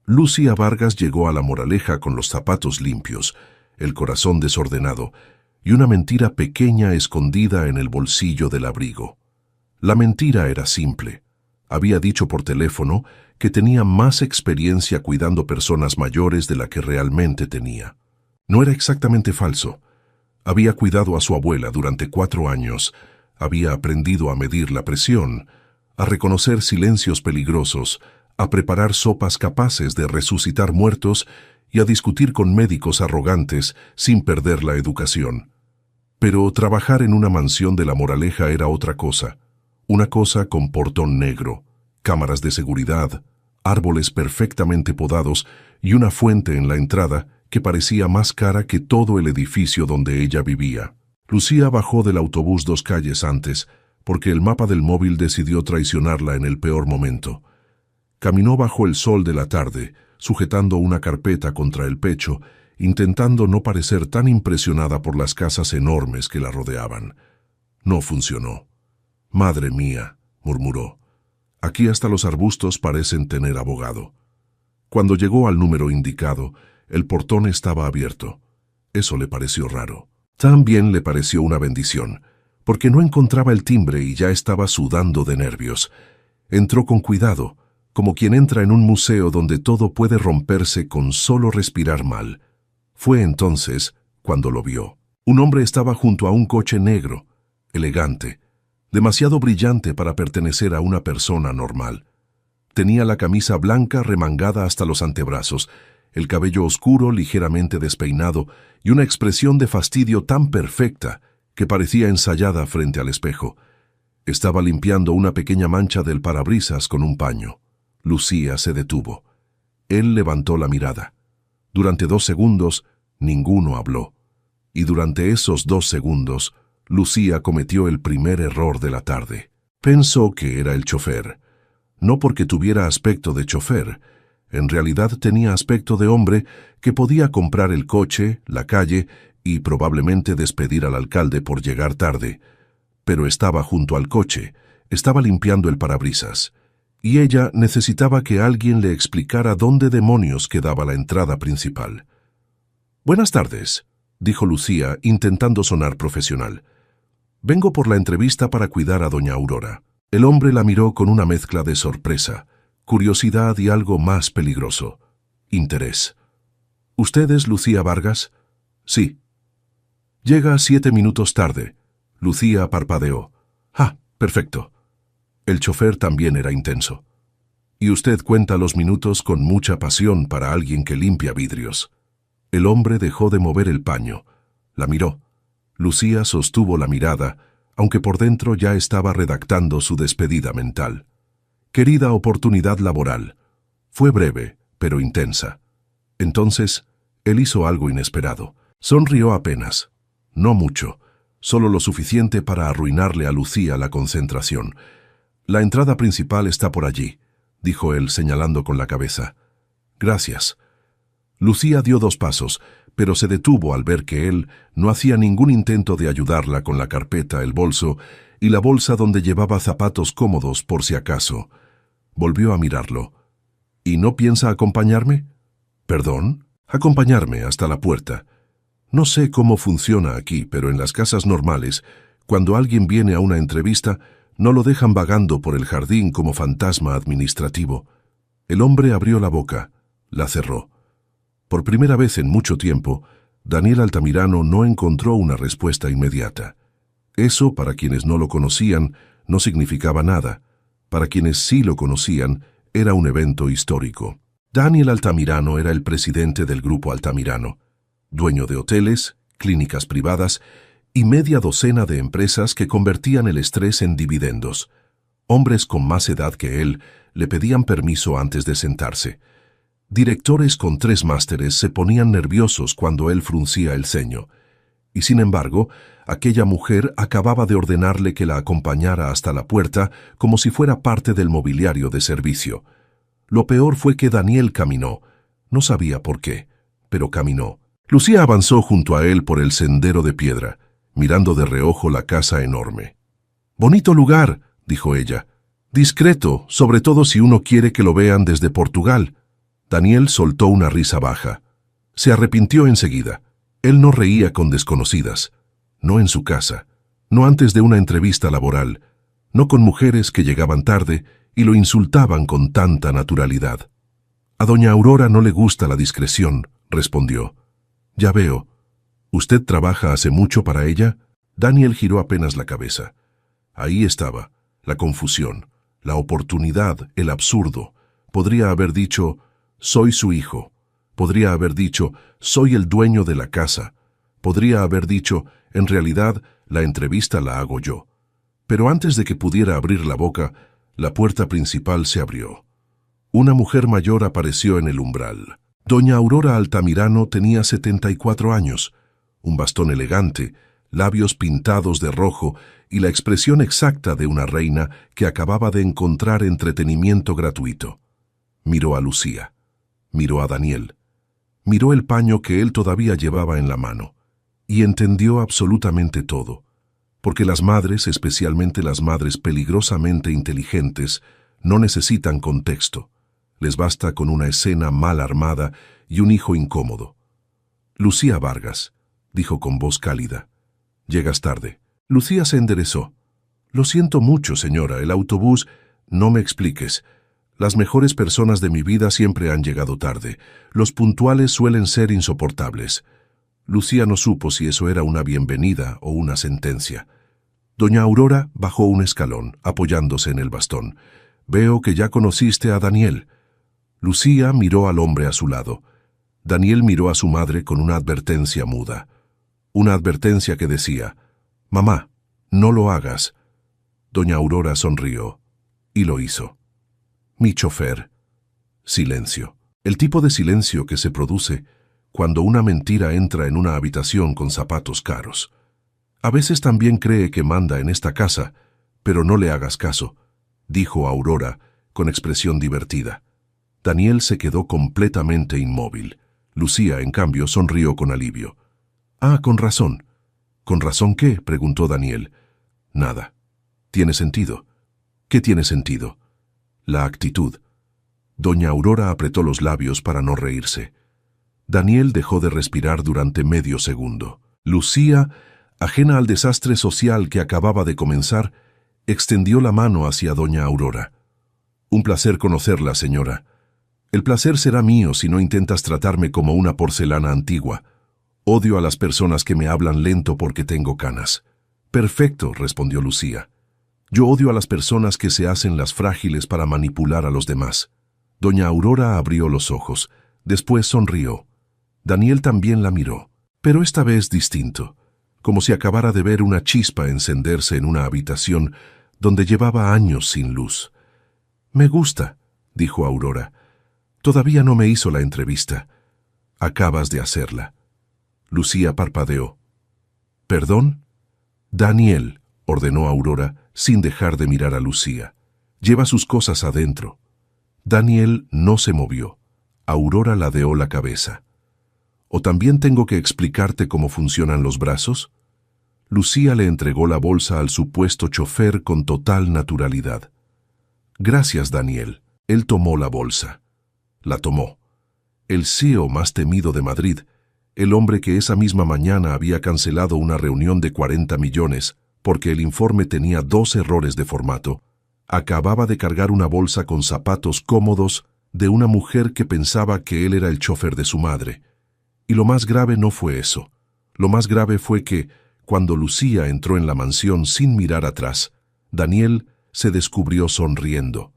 Lucía Vargas llegó a La Moraleja con los zapatos limpios, el corazón desordenado y una mentira pequeña escondida en el bolsillo del abrigo. La mentira era simple. Había dicho por teléfono que tenía más experiencia cuidando personas mayores de la que realmente tenía. No era exactamente falso. Había cuidado a su abuela durante 4 años, había aprendido a medir la presión, a reconocer silencios peligrosos, a preparar sopas capaces de resucitar muertos y a discutir con médicos arrogantes sin perder la educación. Pero trabajar en una mansión de La Moraleja era otra cosa, una cosa con portón negro, cámaras de seguridad, árboles perfectamente podados y una fuente en la entrada que parecía más cara que todo el edificio donde ella vivía. Lucía bajó del autobús 2 calles antes, porque el mapa del móvil decidió traicionarla en el peor momento. Caminó bajo el sol de la tarde, sujetando una carpeta contra el pecho, intentando no parecer tan impresionada por las casas enormes que la rodeaban. No funcionó. «Madre mía», murmuró, «aquí hasta los arbustos parecen tener abogado». Cuando llegó al número indicado, el portón estaba abierto. Eso le pareció raro. También le pareció una bendición, porque no encontraba el timbre y ya estaba sudando de nervios. Entró con cuidado, como quien entra en un museo donde todo puede romperse con solo respirar mal. Fue entonces cuando lo vio. Un hombre estaba junto a un coche negro, elegante, demasiado brillante para pertenecer a una persona normal. Tenía la camisa blanca remangada hasta los antebrazos, el cabello oscuro ligeramente despeinado y una expresión de fastidio tan perfecta que parecía ensayada frente al espejo. Estaba limpiando una pequeña mancha del parabrisas con un paño. Lucía se detuvo. Él levantó la mirada. Durante 2 segundos, ninguno habló. Y durante esos 2 segundos, Lucía cometió el primer error de la tarde. Pensó que era el chofer. No porque tuviera aspecto de chofer. En realidad tenía aspecto de hombre que podía comprar el coche, la calle y probablemente despedir al alcalde por llegar tarde. Pero estaba junto al coche, estaba limpiando el parabrisas. Y ella necesitaba que alguien le explicara dónde demonios quedaba la entrada principal. «Buenas tardes», dijo Lucía, intentando sonar profesional. «Vengo por la entrevista para cuidar a doña Aurora». El hombre la miró con una mezcla de sorpresa, curiosidad y algo más peligroso: interés. «¿Usted es Lucía Vargas?» «Sí». «Llega 7 minutos tarde». Lucía parpadeó. «Ah, perfecto». El chofer también era intenso. «Y usted cuenta los minutos con mucha pasión para alguien que limpia vidrios». El hombre dejó de mover el paño. La miró. Lucía sostuvo la mirada, aunque por dentro ya estaba redactando su despedida mental. «Querida oportunidad laboral». Fue breve, pero intensa. Entonces, él hizo algo inesperado. Sonrió apenas. No mucho, solo lo suficiente para arruinarle a Lucía la concentración. «La entrada principal está por allí», dijo él señalando con la cabeza. «Gracias». Lucía dio 2 pasos, pero se detuvo al ver que él no hacía ningún intento de ayudarla con la carpeta, el bolso y la bolsa donde llevaba zapatos cómodos por si acaso. Volvió a mirarlo. «¿Y no piensa acompañarme?» «¿Perdón?» «Acompañarme hasta la puerta. No sé cómo funciona aquí, pero en las casas normales, cuando alguien viene a una entrevista, no lo dejan vagando por el jardín como fantasma administrativo». El hombre abrió la boca, la cerró. Por primera vez en mucho tiempo, Daniel Altamirano no encontró una respuesta inmediata. Eso, para quienes no lo conocían, no significaba nada. Para quienes sí lo conocían, era un evento histórico. Daniel Altamirano era el presidente del Grupo Altamirano, dueño de hoteles, clínicas privadas y media docena de empresas que convertían el estrés en dividendos. Hombres con más edad que él le pedían permiso antes de sentarse. Directores con 3 másteres se ponían nerviosos cuando él fruncía el ceño. Y sin embargo, aquella mujer acababa de ordenarle que la acompañara hasta la puerta como si fuera parte del mobiliario de servicio. Lo peor fue que Daniel caminó. No sabía por qué, pero caminó. Lucía avanzó junto a él por el sendero de piedra, mirando de reojo la casa enorme. «Bonito lugar», dijo ella. «Discreto, sobre todo si uno quiere que lo vean desde Portugal». Daniel soltó una risa baja. Se arrepintió enseguida. Él no reía con desconocidas. No en su casa. No antes de una entrevista laboral. No con mujeres que llegaban tarde y lo insultaban con tanta naturalidad. A doña Aurora no le gusta la discreción, respondió. Ya veo. ¿Usted trabaja hace mucho para ella? Daniel giró apenas la cabeza. Ahí estaba, la confusión, la oportunidad, el absurdo. Podría haber dicho, soy su hijo. Podría haber dicho, soy el dueño de la casa. Podría haber dicho, en realidad, la entrevista la hago yo. Pero antes de que pudiera abrir la boca, la puerta principal se abrió. Una mujer mayor apareció en el umbral. Doña Aurora Altamirano tenía 74 años, un bastón elegante, labios pintados de rojo y la expresión exacta de una reina que acababa de encontrar entretenimiento gratuito. Miró a Lucía, miró a Daniel, miró el paño que él todavía llevaba en la mano, y entendió absolutamente todo, porque las madres, especialmente las madres peligrosamente inteligentes, no necesitan contexto. Les basta con una escena mal armada y un hijo incómodo. Lucía Vargas, dijo con voz cálida. Llegas tarde. Lucía se enderezó. Lo siento mucho, señora, el autobús... No me expliques. Las mejores personas de mi vida siempre han llegado tarde. Los puntuales suelen ser insoportables. Lucía no supo si eso era una bienvenida o una sentencia. Doña Aurora bajó un escalón, apoyándose en el bastón. Veo que ya conociste a Daniel. Lucía miró al hombre a su lado. Daniel miró a su madre con una advertencia muda. Una advertencia que decía, «Mamá, no lo hagas». Doña Aurora sonrió, y lo hizo. «Mi chofer». Silencio. El tipo de silencio que se produce cuando una mentira entra en una habitación con zapatos caros. A veces también cree que manda en esta casa, pero no le hagas caso, dijo Aurora con expresión divertida. Daniel se quedó completamente inmóvil. Lucía, en cambio, sonrió con alivio. «Ah, con razón». «¿Con razón qué?», preguntó Daniel. «Nada. Tiene sentido». «¿Qué tiene sentido?» «La actitud». Doña Aurora apretó los labios para no reírse. Daniel dejó de respirar durante medio segundo. Lucía, ajena al desastre social que acababa de comenzar, extendió la mano hacia doña Aurora. «Un placer conocerla, señora. El placer será mío si no intentas tratarme como una porcelana antigua. Odio a las personas que me hablan lento porque tengo canas». «Perfecto», respondió Lucía. «Yo odio a las personas que se hacen las frágiles para manipular a los demás». Doña Aurora abrió los ojos. Después sonrió. Daniel también la miró, pero esta vez distinto, como si acabara de ver una chispa encenderse en una habitación donde llevaba años sin luz. «Me gusta», dijo Aurora. «Todavía no me hizo la entrevista. Acabas de hacerla». Lucía parpadeó. «¿Perdón?» «Daniel», ordenó Aurora, sin dejar de mirar a Lucía. «Lleva sus cosas adentro». Daniel no se movió. Aurora ladeó la cabeza. «¿O también tengo que explicarte cómo funcionan los brazos?» Lucía le entregó la bolsa al supuesto chofer con total naturalidad. «Gracias, Daniel». Él tomó la bolsa. La tomó. El CEO más temido de Madrid, el hombre que esa misma mañana había cancelado una reunión de 40 millones porque el informe tenía 2 errores de formato, acababa de cargar una bolsa con zapatos cómodos de una mujer que pensaba que él era el chofer de su madre. Y lo más grave no fue eso. Lo más grave fue que, cuando Lucía entró en la mansión sin mirar atrás, Daniel se descubrió sonriendo.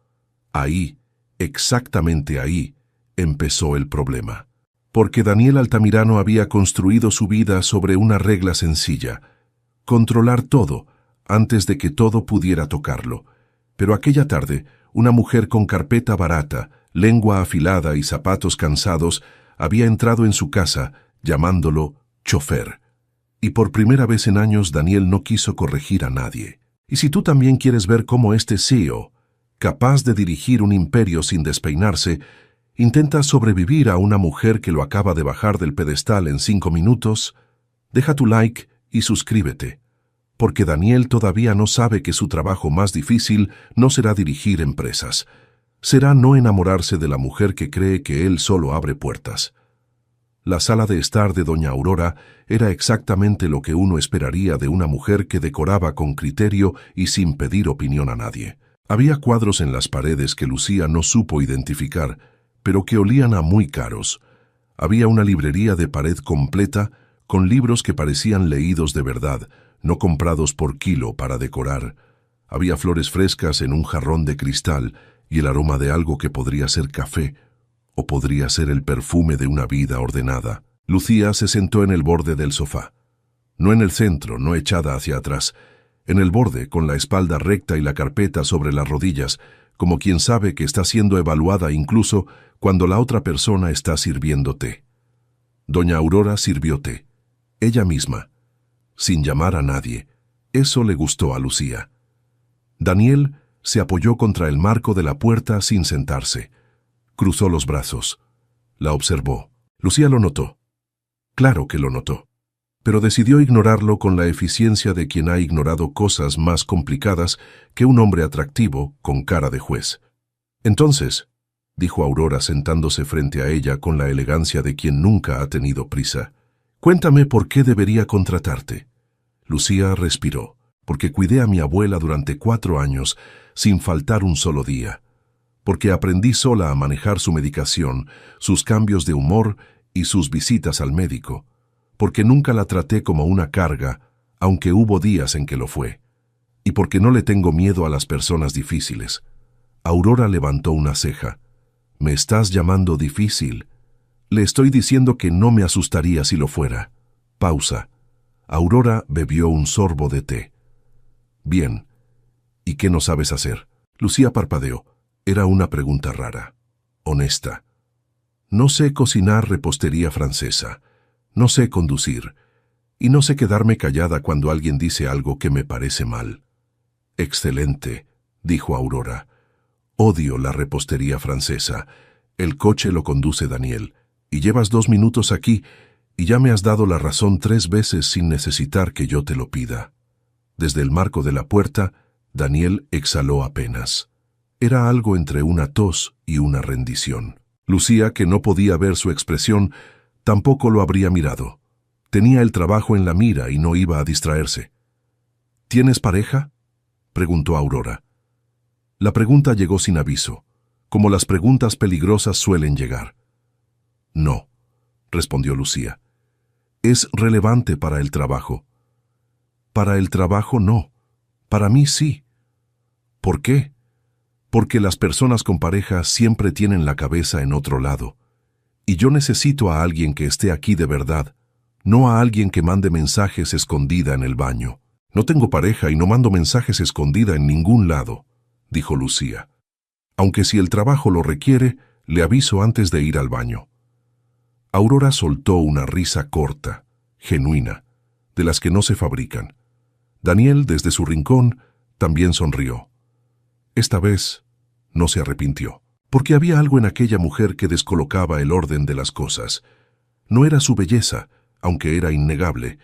Ahí, exactamente ahí, empezó el problema. Porque Daniel Altamirano había construido su vida sobre una regla sencilla: controlar todo antes de que todo pudiera tocarlo. Pero aquella tarde, una mujer con carpeta barata, lengua afilada y zapatos cansados había entrado en su casa, llamándolo chofer. Y por primera vez en años Daniel no quiso corregir a nadie. Y si tú también quieres ver cómo este CEO, capaz de dirigir un imperio sin despeinarse, intenta sobrevivir a una mujer que lo acaba de bajar del pedestal en 5 minutos, deja tu like y suscríbete, porque Daniel todavía no sabe que su trabajo más difícil no será dirigir empresas. será no enamorarse de la mujer que cree que él solo abre puertas. La sala de estar de doña Aurora era exactamente lo que uno esperaría de una mujer que decoraba con criterio y sin pedir opinión a nadie. Había cuadros en las paredes que Lucía no supo identificar, pero que olían a muy caros. Había una librería de pared completa con libros que parecían leídos de verdad, no comprados por kilo para decorar. Había flores frescas en un jarrón de cristal y el aroma de algo que podría ser café, o podría ser el perfume de una vida ordenada. Lucía se sentó en el borde del sofá. No en el centro, no echada hacia atrás. En el borde, con la espalda recta y la carpeta sobre las rodillas, como quien sabe que está siendo evaluada incluso cuando la otra persona está sirviendo té. Doña Aurora sirvió té. Ella misma, sin llamar a nadie. Eso le gustó a Lucía. Daniel se apoyó contra el marco de la puerta sin sentarse. Cruzó los brazos. La observó. Lucía lo notó. Claro que lo notó. Pero decidió ignorarlo con la eficiencia de quien ha ignorado cosas más complicadas que un hombre atractivo con cara de juez. Entonces, dijo Aurora sentándose frente a ella con la elegancia de quien nunca ha tenido prisa, cuéntame por qué debería contratarte. Lucía respiró. Porque cuidé a mi abuela durante 4 años sin faltar un solo día. Porque aprendí sola a manejar su medicación, sus cambios de humor y sus visitas al médico. Porque nunca la traté como una carga, aunque hubo días en que lo fue. Y porque no le tengo miedo a las personas difíciles. Aurora levantó una ceja. ¿Me estás llamando difícil? Le estoy diciendo que no me asustaría si lo fuera. Pausa. Aurora bebió un sorbo de té. Bien. ¿Y qué no sabes hacer? Lucía parpadeó. Era una pregunta rara. Honesta. No sé cocinar repostería francesa. No sé conducir. Y no sé quedarme callada cuando alguien dice algo que me parece mal. Excelente, dijo Aurora. Odio la repostería francesa. El coche lo conduce Daniel. Y llevas 2 minutos aquí y ya me has dado la razón 3 veces sin necesitar que yo te lo pida. Desde el marco de la puerta, Daniel exhaló apenas. Era algo entre una tos y una rendición. Lucía, que no podía ver su expresión, tampoco lo habría mirado. Tenía el trabajo en la mira y no iba a distraerse. ¿Tienes pareja?, preguntó Aurora. La pregunta llegó sin aviso, como las preguntas peligrosas suelen llegar. No, respondió Lucía. Es relevante para el trabajo. Para el trabajo no. Para mí sí. ¿Por qué? Porque las personas con pareja siempre tienen la cabeza en otro lado. Y yo necesito a alguien que esté aquí de verdad, no a alguien que mande mensajes escondida en el baño. No tengo pareja y no mando mensajes escondida en ningún lado, dijo Lucía. Aunque si el trabajo lo requiere, le aviso antes de ir al baño. Aurora soltó una risa corta, genuina, de las que no se fabrican. Daniel, desde su rincón, también sonrió. Esta vez no se arrepintió, porque había algo en aquella mujer que descolocaba el orden de las cosas. No era su belleza, aunque era innegable.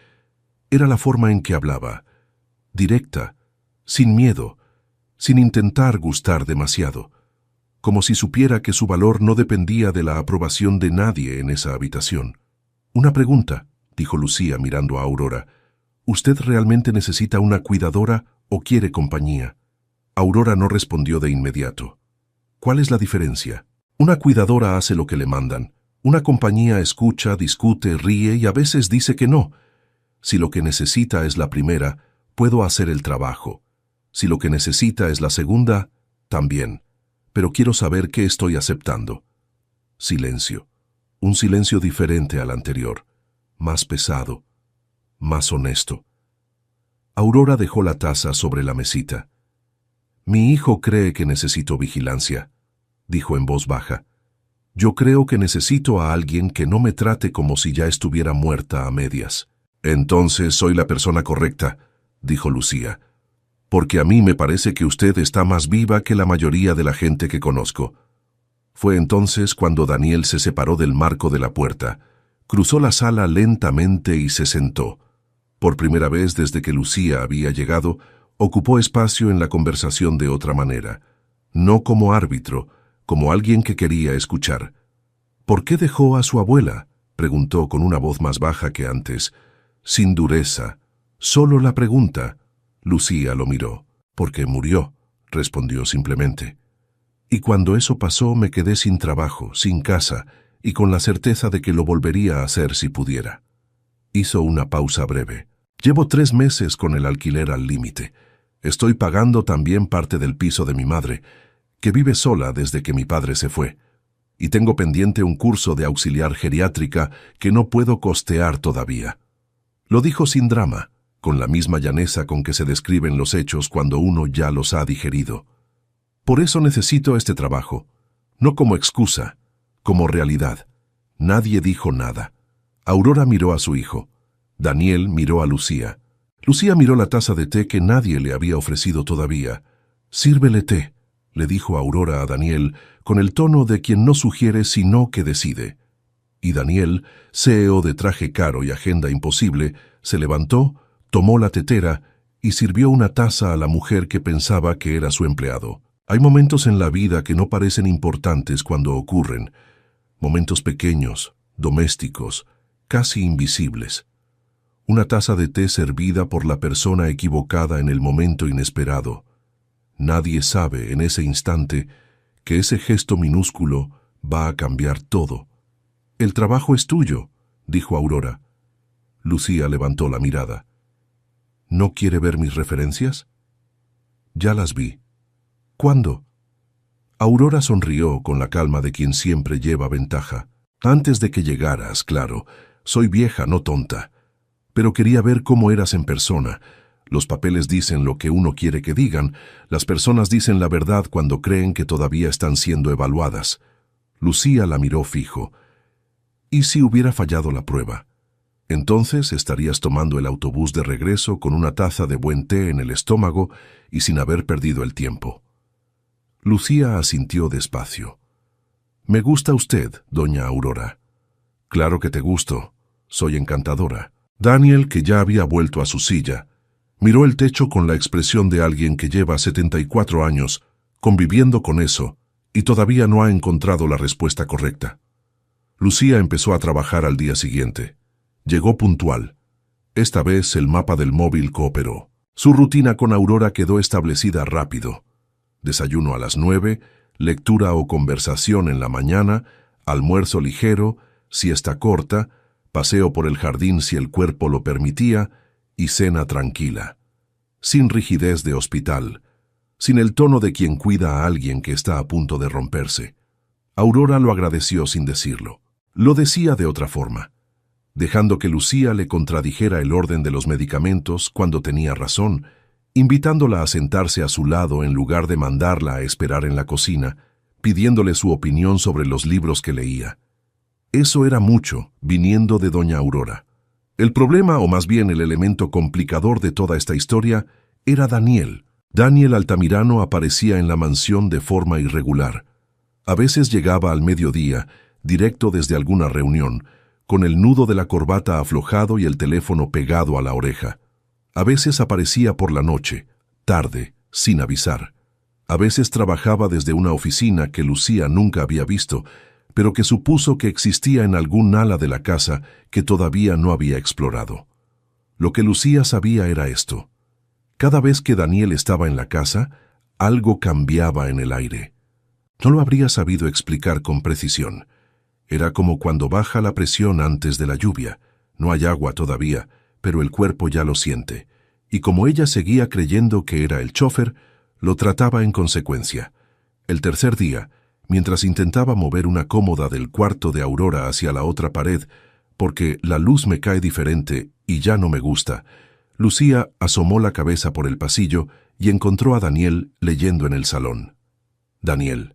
Era la forma en que hablaba, directa, sin miedo, sin intentar gustar demasiado, como si supiera que su valor no dependía de la aprobación de nadie en esa habitación. Una pregunta, dijo Lucía mirando a Aurora. ¿Usted realmente necesita una cuidadora o quiere compañía? Aurora no respondió de inmediato. ¿Cuál es la diferencia? Una cuidadora hace lo que le mandan. Una compañía escucha, discute, ríe y a veces dice que no. Si lo que necesita es la primera, puedo hacer el trabajo. Si lo que necesita es la segunda, también. Pero quiero saber qué estoy aceptando. Silencio. Un silencio diferente al anterior. Más pesado. Más honesto. Aurora dejó la taza sobre la mesita. Mi hijo cree que necesito vigilancia, dijo en voz baja. Yo creo que necesito a alguien que no me trate como si ya estuviera muerta a medias. Entonces soy la persona correcta, dijo Lucía, porque a mí me parece que usted está más viva que la mayoría de la gente que conozco. Fue entonces cuando Daniel se separó del marco de la puerta, cruzó la sala lentamente y se sentó. Por primera vez desde que Lucía había llegado, ocupó espacio en la conversación de otra manera, no como árbitro, como alguien que quería escuchar. ¿Por qué dejó a su abuela?, preguntó con una voz más baja que antes, sin dureza. Solo la pregunta. Lucía lo miró. «Porque murió», respondió simplemente. «Y cuando eso pasó me quedé sin trabajo, sin casa, y con la certeza de que lo volvería a hacer si pudiera». Hizo una pausa breve. «Llevo 3 meses con el alquiler al límite. Estoy pagando también parte del piso de mi madre, que vive sola desde que mi padre se fue. Y tengo pendiente un curso de auxiliar geriátrica que no puedo costear todavía». Lo dijo sin drama, con la misma llaneza con que se describen los hechos cuando uno ya los ha digerido. «Por eso necesito este trabajo, no como excusa, como realidad». Nadie dijo nada. Aurora miró a su hijo. Daniel miró a Lucía. Lucía miró la taza de té que nadie le había ofrecido todavía. «Sírvele té», le dijo Aurora a Daniel, con el tono de quien no sugiere sino que decide. Y Daniel, CEO de traje caro y agenda imposible, se levantó, tomó la tetera y sirvió una taza a la mujer que pensaba que era su empleado. Hay momentos en la vida que no parecen importantes cuando ocurren, momentos pequeños, domésticos, casi invisibles. Una taza de té servida por la persona equivocada en el momento inesperado. Nadie sabe en ese instante que ese gesto minúsculo va a cambiar todo. «El trabajo es tuyo», dijo Aurora. Lucía levantó la mirada. «¿No quiere ver mis referencias?» «Ya las vi». «¿Cuándo?» Aurora sonrió con la calma de quien siempre lleva ventaja. «Antes de que llegaras, claro. Soy vieja, no tonta. Pero quería ver cómo eras en persona. Los papeles dicen lo que uno quiere que digan. Las personas dicen la verdad cuando creen que todavía están siendo evaluadas». Lucía la miró fijo. «¿Y si hubiera fallado la prueba? Entonces estarías tomando el autobús de regreso con una taza de buen té en el estómago y sin haber perdido el tiempo». Lucía asintió despacio. «Me gusta usted, doña Aurora». «Claro que te gusto. Soy encantadora». Daniel, que ya había vuelto a su silla, miró el techo con la expresión de alguien que lleva 74 años conviviendo con eso y todavía no ha encontrado la respuesta correcta. Lucía empezó a trabajar al día siguiente. Llegó puntual. Esta vez el mapa del móvil cooperó. Su rutina con Aurora quedó establecida rápido. Desayuno a las 9, lectura o conversación en la mañana, almuerzo ligero, siesta corta, paseo por el jardín si el cuerpo lo permitía y cena tranquila. Sin rigidez de hospital, sin el tono de quien cuida a alguien que está a punto de romperse. Aurora lo agradeció sin decirlo. Lo decía de otra forma, dejando que Lucía le contradijera el orden de los medicamentos cuando tenía razón, invitándola a sentarse a su lado en lugar de mandarla a esperar en la cocina, pidiéndole su opinión sobre los libros que leía. Eso era mucho, viniendo de doña Aurora. El problema, o más bien el elemento complicador de toda esta historia, era Daniel. Daniel Altamirano aparecía en la mansión de forma irregular. A veces llegaba al mediodía, directo desde alguna reunión, con el nudo de la corbata aflojado y el teléfono pegado a la oreja. A veces aparecía por la noche, tarde, sin avisar. A veces trabajaba desde una oficina que Lucía nunca había visto, pero que supuso que existía en algún ala de la casa que todavía no había explorado. Lo que Lucía sabía era esto. Cada vez que Daniel estaba en la casa, algo cambiaba en el aire. No lo habría sabido explicar con precisión. Era como cuando baja la presión antes de la lluvia. No hay agua todavía, pero el cuerpo ya lo siente. Y como ella seguía creyendo que era el chofer, lo trataba en consecuencia. El tercer día, mientras intentaba mover una cómoda del cuarto de Aurora hacia la otra pared, porque la luz me cae diferente y ya no me gusta, Lucía asomó la cabeza por el pasillo y encontró a Daniel leyendo en el salón. «Daniel».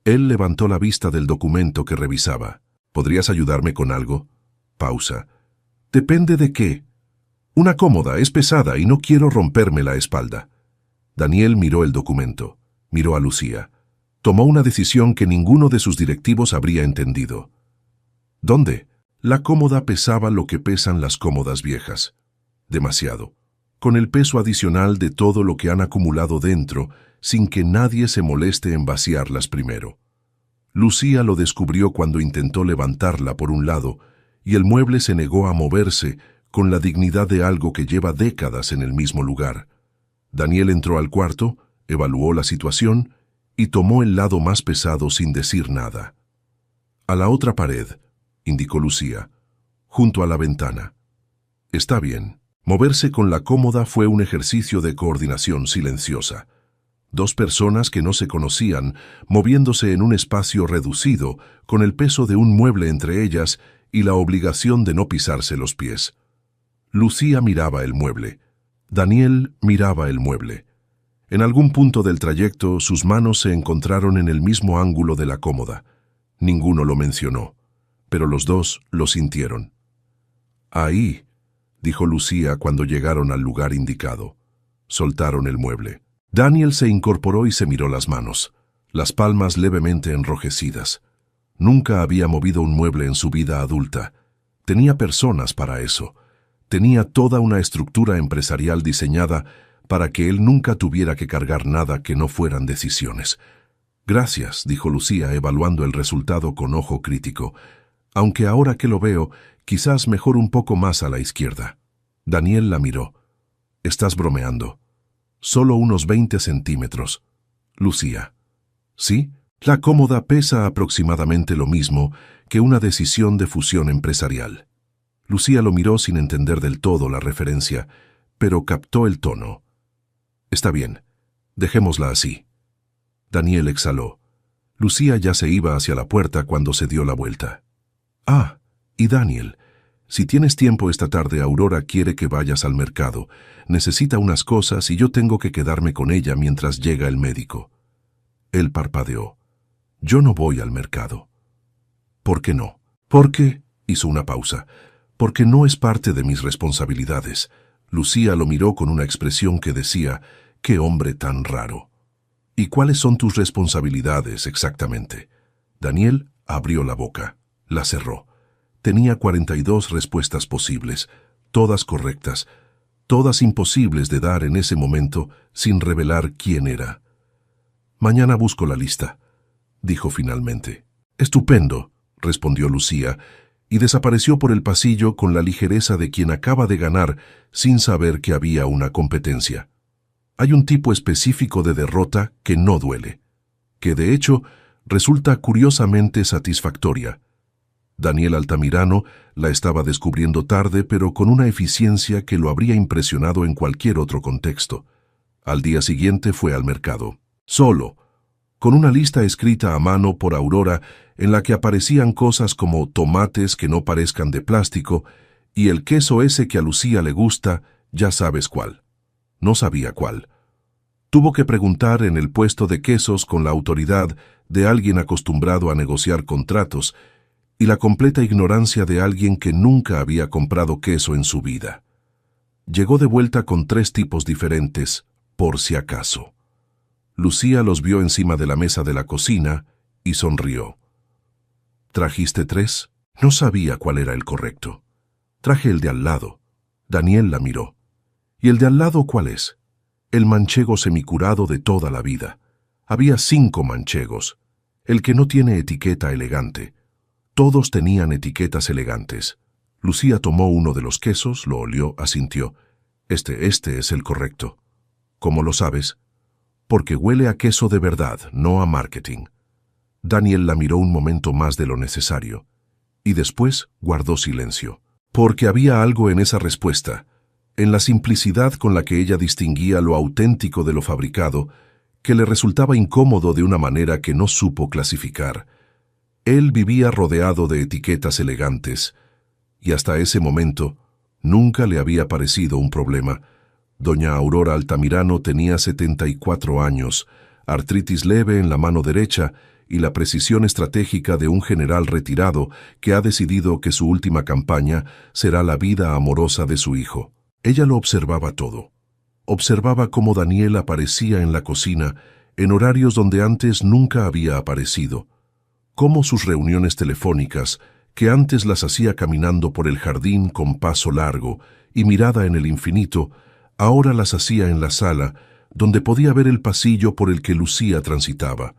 Él levantó la vista del documento que revisaba. «¿Podrías ayudarme con algo?» Pausa. «¿Depende de qué?» «Una cómoda, es pesada y no quiero romperme la espalda». Daniel miró el documento. Miró a Lucía. Tomó una decisión que ninguno de sus directivos habría entendido. «¿Dónde?» La cómoda pesaba lo que pesan las cómodas viejas. Demasiado. Con el peso adicional de todo lo que han acumulado dentro, sin que nadie se moleste en vaciarlas primero. Lucía lo descubrió cuando intentó levantarla por un lado, y el mueble se negó a moverse con la dignidad de algo que lleva décadas en el mismo lugar. Daniel entró al cuarto, evaluó la situación y tomó el lado más pesado sin decir nada. «A la otra pared», indicó Lucía, junto a la ventana. «Está bien». Moverse con la cómoda fue un ejercicio de coordinación silenciosa. Dos personas que no se conocían, moviéndose en un espacio reducido, con el peso de un mueble entre ellas y la obligación de no pisarse los pies. Lucía miraba el mueble. Daniel miraba el mueble. En algún punto del trayecto, sus manos se encontraron en el mismo ángulo de la cómoda. Ninguno lo mencionó, pero los dos lo sintieron. «Ahí», dijo Lucía cuando llegaron al lugar indicado. Soltaron el mueble. Daniel se incorporó y se miró las manos, las palmas levemente enrojecidas. Nunca había movido un mueble en su vida adulta. Tenía personas para eso. Tenía toda una estructura empresarial diseñada para que él nunca tuviera que cargar nada que no fueran decisiones. «Gracias», dijo Lucía, evaluando el resultado con ojo crítico. «Aunque ahora que lo veo, quizás mejor un poco más a la izquierda». Daniel la miró. «Estás bromeando». «Solo unos 20 centímetros». Lucía: «¿Sí? La cómoda pesa aproximadamente lo mismo que una decisión de fusión empresarial». Lucía lo miró sin entender del todo la referencia, pero captó el tono. «Está bien, dejémosla así». Daniel exhaló. Lucía ya se iba hacia la puerta cuando se dio la vuelta. «Ah, y Daniel, si tienes tiempo esta tarde, Aurora quiere que vayas al mercado. Necesita unas cosas y yo tengo que quedarme con ella mientras llega el médico». Él parpadeó. «Yo no voy al mercado». «¿Por qué no?» «Porque», hizo una pausa, «porque no es parte de mis responsabilidades». Lucía lo miró con una expresión que decía: «¡Qué hombre tan raro!». «¿Y cuáles son tus responsabilidades exactamente?». Daniel abrió la boca, la cerró. Tenía 42 respuestas posibles, todas correctas, todas imposibles de dar en ese momento sin revelar quién era. «Mañana busco la lista», dijo finalmente. «Estupendo», respondió Lucía, y desapareció por el pasillo con la ligereza de quien acaba de ganar sin saber que había una competencia. Hay un tipo específico de derrota que no duele, que de hecho resulta curiosamente satisfactoria. Daniel Altamirano la estaba descubriendo tarde, pero con una eficiencia que lo habría impresionado en cualquier otro contexto. Al día siguiente fue al mercado, solo, con una lista escrita a mano por Aurora en la que aparecían cosas como tomates que no parezcan de plástico y el queso ese que a Lucía le gusta, ya sabes cuál. No sabía cuál. Tuvo que preguntar en el puesto de quesos con la autoridad de alguien acostumbrado a negociar contratos y la completa ignorancia de alguien que nunca había comprado queso en su vida. Llegó de vuelta con 3 tipos diferentes, por si acaso. Lucía los vio encima de la mesa de la cocina y sonrió. «¿Trajiste 3? No sabía cuál era el correcto». «Traje el de al lado». Daniel la miró. «¿Y el de al lado cuál es?» «El manchego semicurado de toda la vida». Había 5 manchegos. El que no tiene etiqueta elegante. Todos tenían etiquetas elegantes. Lucía tomó uno de los quesos, lo olió, asintió. Este es el correcto». «¿Cómo lo sabes?» «Porque huele a queso de verdad, no a marketing». Daniel la miró un momento más de lo necesario, y después guardó silencio. Porque había algo en esa respuesta, en la simplicidad con la que ella distinguía lo auténtico de lo fabricado, que le resultaba incómodo de una manera que no supo clasificar. Él vivía rodeado de etiquetas elegantes, y hasta ese momento nunca le había parecido un problema. Doña Aurora Altamirano tenía 74 años, artritis leve en la mano derecha y la precisión estratégica de un general retirado que ha decidido que su última campaña será la vida amorosa de su hijo. Ella lo observaba todo. Observaba cómo Daniel aparecía en la cocina en horarios donde antes nunca había aparecido, cómo sus reuniones telefónicas, que antes las hacía caminando por el jardín con paso largo y mirada en el infinito, ahora las hacía en la sala, donde podía ver el pasillo por el que Lucía transitaba.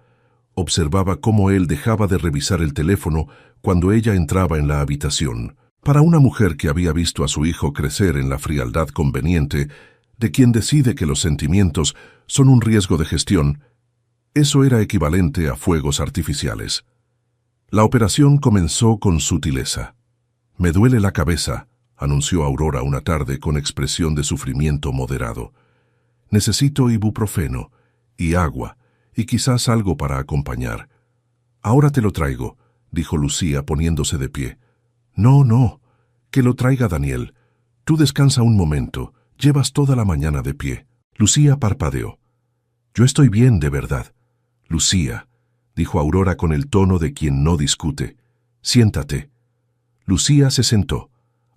Observaba cómo él dejaba de revisar el teléfono cuando ella entraba en la habitación. Para una mujer que había visto a su hijo crecer en la frialdad conveniente, de quien decide que los sentimientos son un riesgo de gestión, eso era equivalente a fuegos artificiales. La operación comenzó con sutileza. «Me duele la cabeza», anunció Aurora una tarde con expresión de sufrimiento moderado. «Necesito ibuprofeno y agua y quizás algo para acompañar». «Ahora te lo traigo», dijo Lucía poniéndose de pie. «No, no, que lo traiga Daniel. Tú descansa un momento, llevas toda la mañana de pie». Lucía parpadeó. «Yo estoy bien, de verdad». «Lucía», dijo Aurora con el tono de quien no discute. «Siéntate». Lucía se sentó.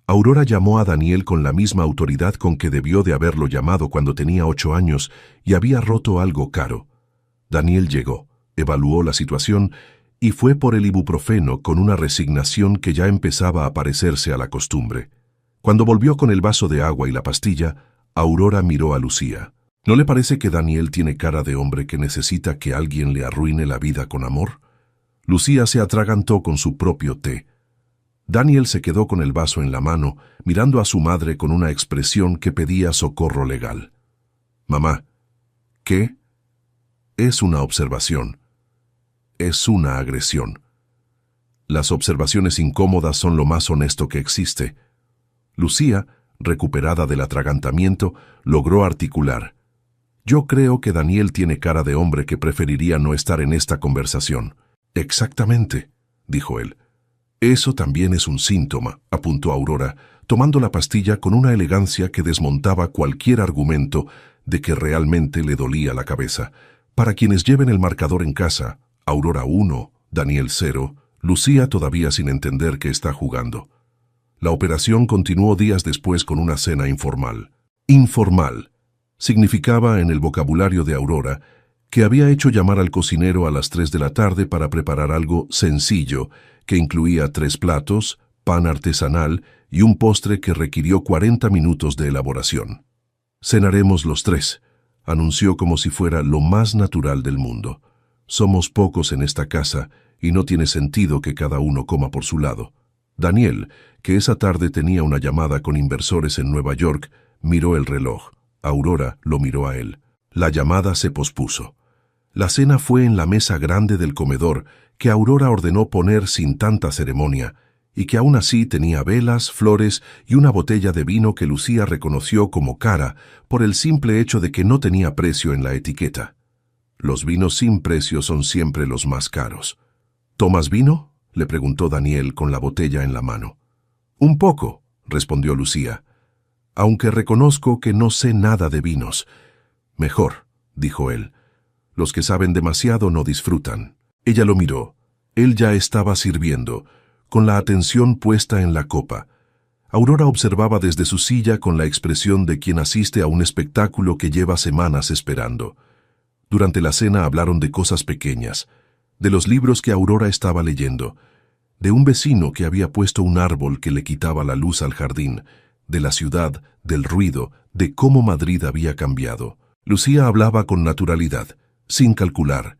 Aurora llamó a Daniel con la misma autoridad con que debió de haberlo llamado cuando tenía 8 años y había roto algo caro. Daniel llegó, evaluó la situación y fue por el ibuprofeno con una resignación que ya empezaba a parecerse a la costumbre. Cuando volvió con el vaso de agua y la pastilla, Aurora miró a Lucía. ¿No le parece que Daniel tiene cara de hombre que necesita que alguien le arruine la vida con amor? Lucía se atragantó con su propio té. Daniel se quedó con el vaso en la mano, mirando a su madre con una expresión que pedía socorro legal. «Mamá, ¿qué?» «Es una observación. Es una agresión. Las observaciones incómodas son lo más honesto que existe». Lucía, recuperada del atragantamiento, logró articular. «Yo creo que Daniel tiene cara de hombre que preferiría no estar en esta conversación». «Exactamente», dijo él. «Eso también es un síntoma», apuntó Aurora, tomando la pastilla con una elegancia que desmontaba cualquier argumento de que realmente le dolía la cabeza. Para quienes lleven el marcador en casa, Aurora 1, Daniel 0, Lucía todavía sin entender que está jugando. La operación continuó días después con una cena informal. Informal significaba en el vocabulario de Aurora que había hecho llamar al cocinero a las 3 de la tarde para preparar algo sencillo que incluía 3 platos, pan artesanal y un postre que requirió 40 minutos de elaboración. «Cenaremos los 3», anunció como si fuera lo más natural del mundo. «Somos pocos en esta casa y no tiene sentido que cada uno coma por su lado». Daniel, que esa tarde tenía una llamada con inversores en Nueva York, miró el reloj. Aurora lo miró a él. La llamada se pospuso. La cena fue en la mesa grande del comedor, que Aurora ordenó poner sin tanta ceremonia, y que aún así tenía velas, flores y una botella de vino que Lucía reconoció como cara por el simple hecho de que no tenía precio en la etiqueta. Los vinos sin precio son siempre los más caros. «¿Tomas vino?», le preguntó Daniel con la botella en la mano. «Un poco», respondió Lucía, «aunque reconozco que no sé nada de vinos». «Mejor», dijo él. «Los que saben demasiado no disfrutan». Ella lo miró. Él ya estaba sirviendo, con la atención puesta en la copa. Aurora observaba desde su silla con la expresión de quien asiste a un espectáculo que lleva semanas esperando. Durante la cena hablaron de cosas pequeñas, de los libros que Aurora estaba leyendo, de un vecino que había puesto un árbol que le quitaba la luz al jardín, de la ciudad, del ruido, de cómo Madrid había cambiado. Lucía hablaba con naturalidad, sin calcular,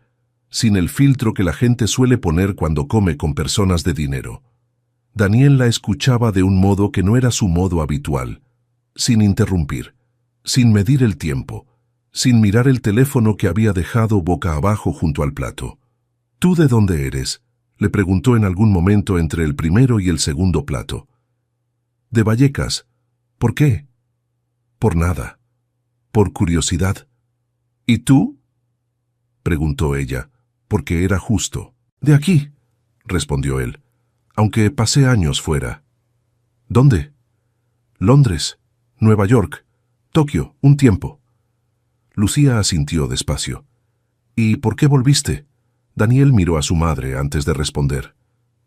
sin el filtro que la gente suele poner cuando come con personas de dinero. Daniel la escuchaba de un modo que no era su modo habitual, sin interrumpir, sin medir el tiempo, sin mirar el teléfono que había dejado boca abajo junto al plato. «¿Tú de dónde eres?», le preguntó en algún momento entre el primero y el segundo plato. «De Vallecas». «¿Por qué?» «Por nada. Por curiosidad». «¿Y tú?», preguntó ella, porque era justo. «De aquí», respondió él, «aunque pasé años fuera». «¿Dónde?» «Londres, Nueva York, Tokio, un tiempo». Lucía asintió despacio. «¿Y por qué volviste?». Daniel miró a su madre antes de responder.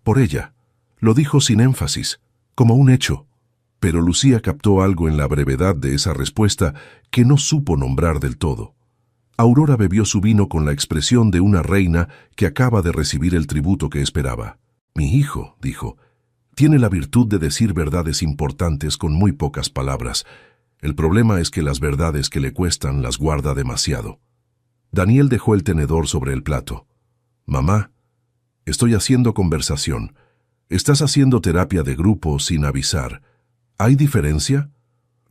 «Por ella». Lo dijo sin énfasis, como un hecho. Pero Lucía captó algo en la brevedad de esa respuesta que no supo nombrar del todo. Aurora bebió su vino con la expresión de una reina que acaba de recibir el tributo que esperaba. «Mi hijo», dijo, «tiene la virtud de decir verdades importantes con muy pocas palabras. El problema es que las verdades que le cuestan las guarda demasiado». Daniel dejó el tenedor sobre el plato. Mamá, estoy haciendo conversación. Estás haciendo terapia de grupo sin avisar. ¿Hay diferencia?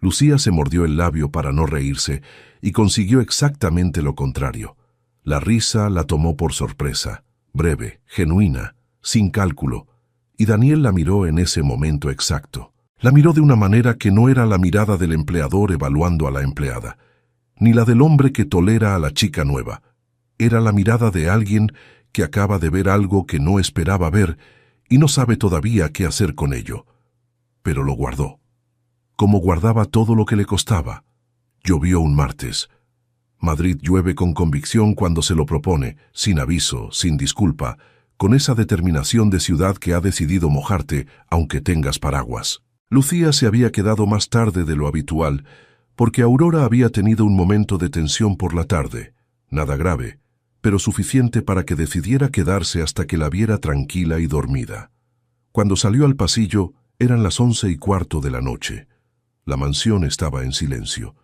Lucía se mordió el labio para no reírse y consiguió exactamente lo contrario. La risa la tomó por sorpresa, breve, genuina, sin cálculo, y Daniel la miró en ese momento exacto. La miró de una manera que no era la mirada del empleador evaluando a la empleada, ni la del hombre que tolera a la chica nueva. Era la mirada de alguien que acaba de ver algo que no esperaba ver y no sabe todavía qué hacer con ello. Pero lo guardó, como guardaba todo lo que le costaba. Llovió un martes. Madrid llueve con convicción cuando se lo propone, sin aviso, sin disculpa, con esa determinación de ciudad que ha decidido mojarte aunque tengas paraguas. Lucía se había quedado más tarde de lo habitual, porque Aurora había tenido un momento de tensión por la tarde, nada grave, pero suficiente para que decidiera quedarse hasta que la viera tranquila y dormida. Cuando salió al pasillo, eran las 11:15 de la noche. La mansión estaba en silencio.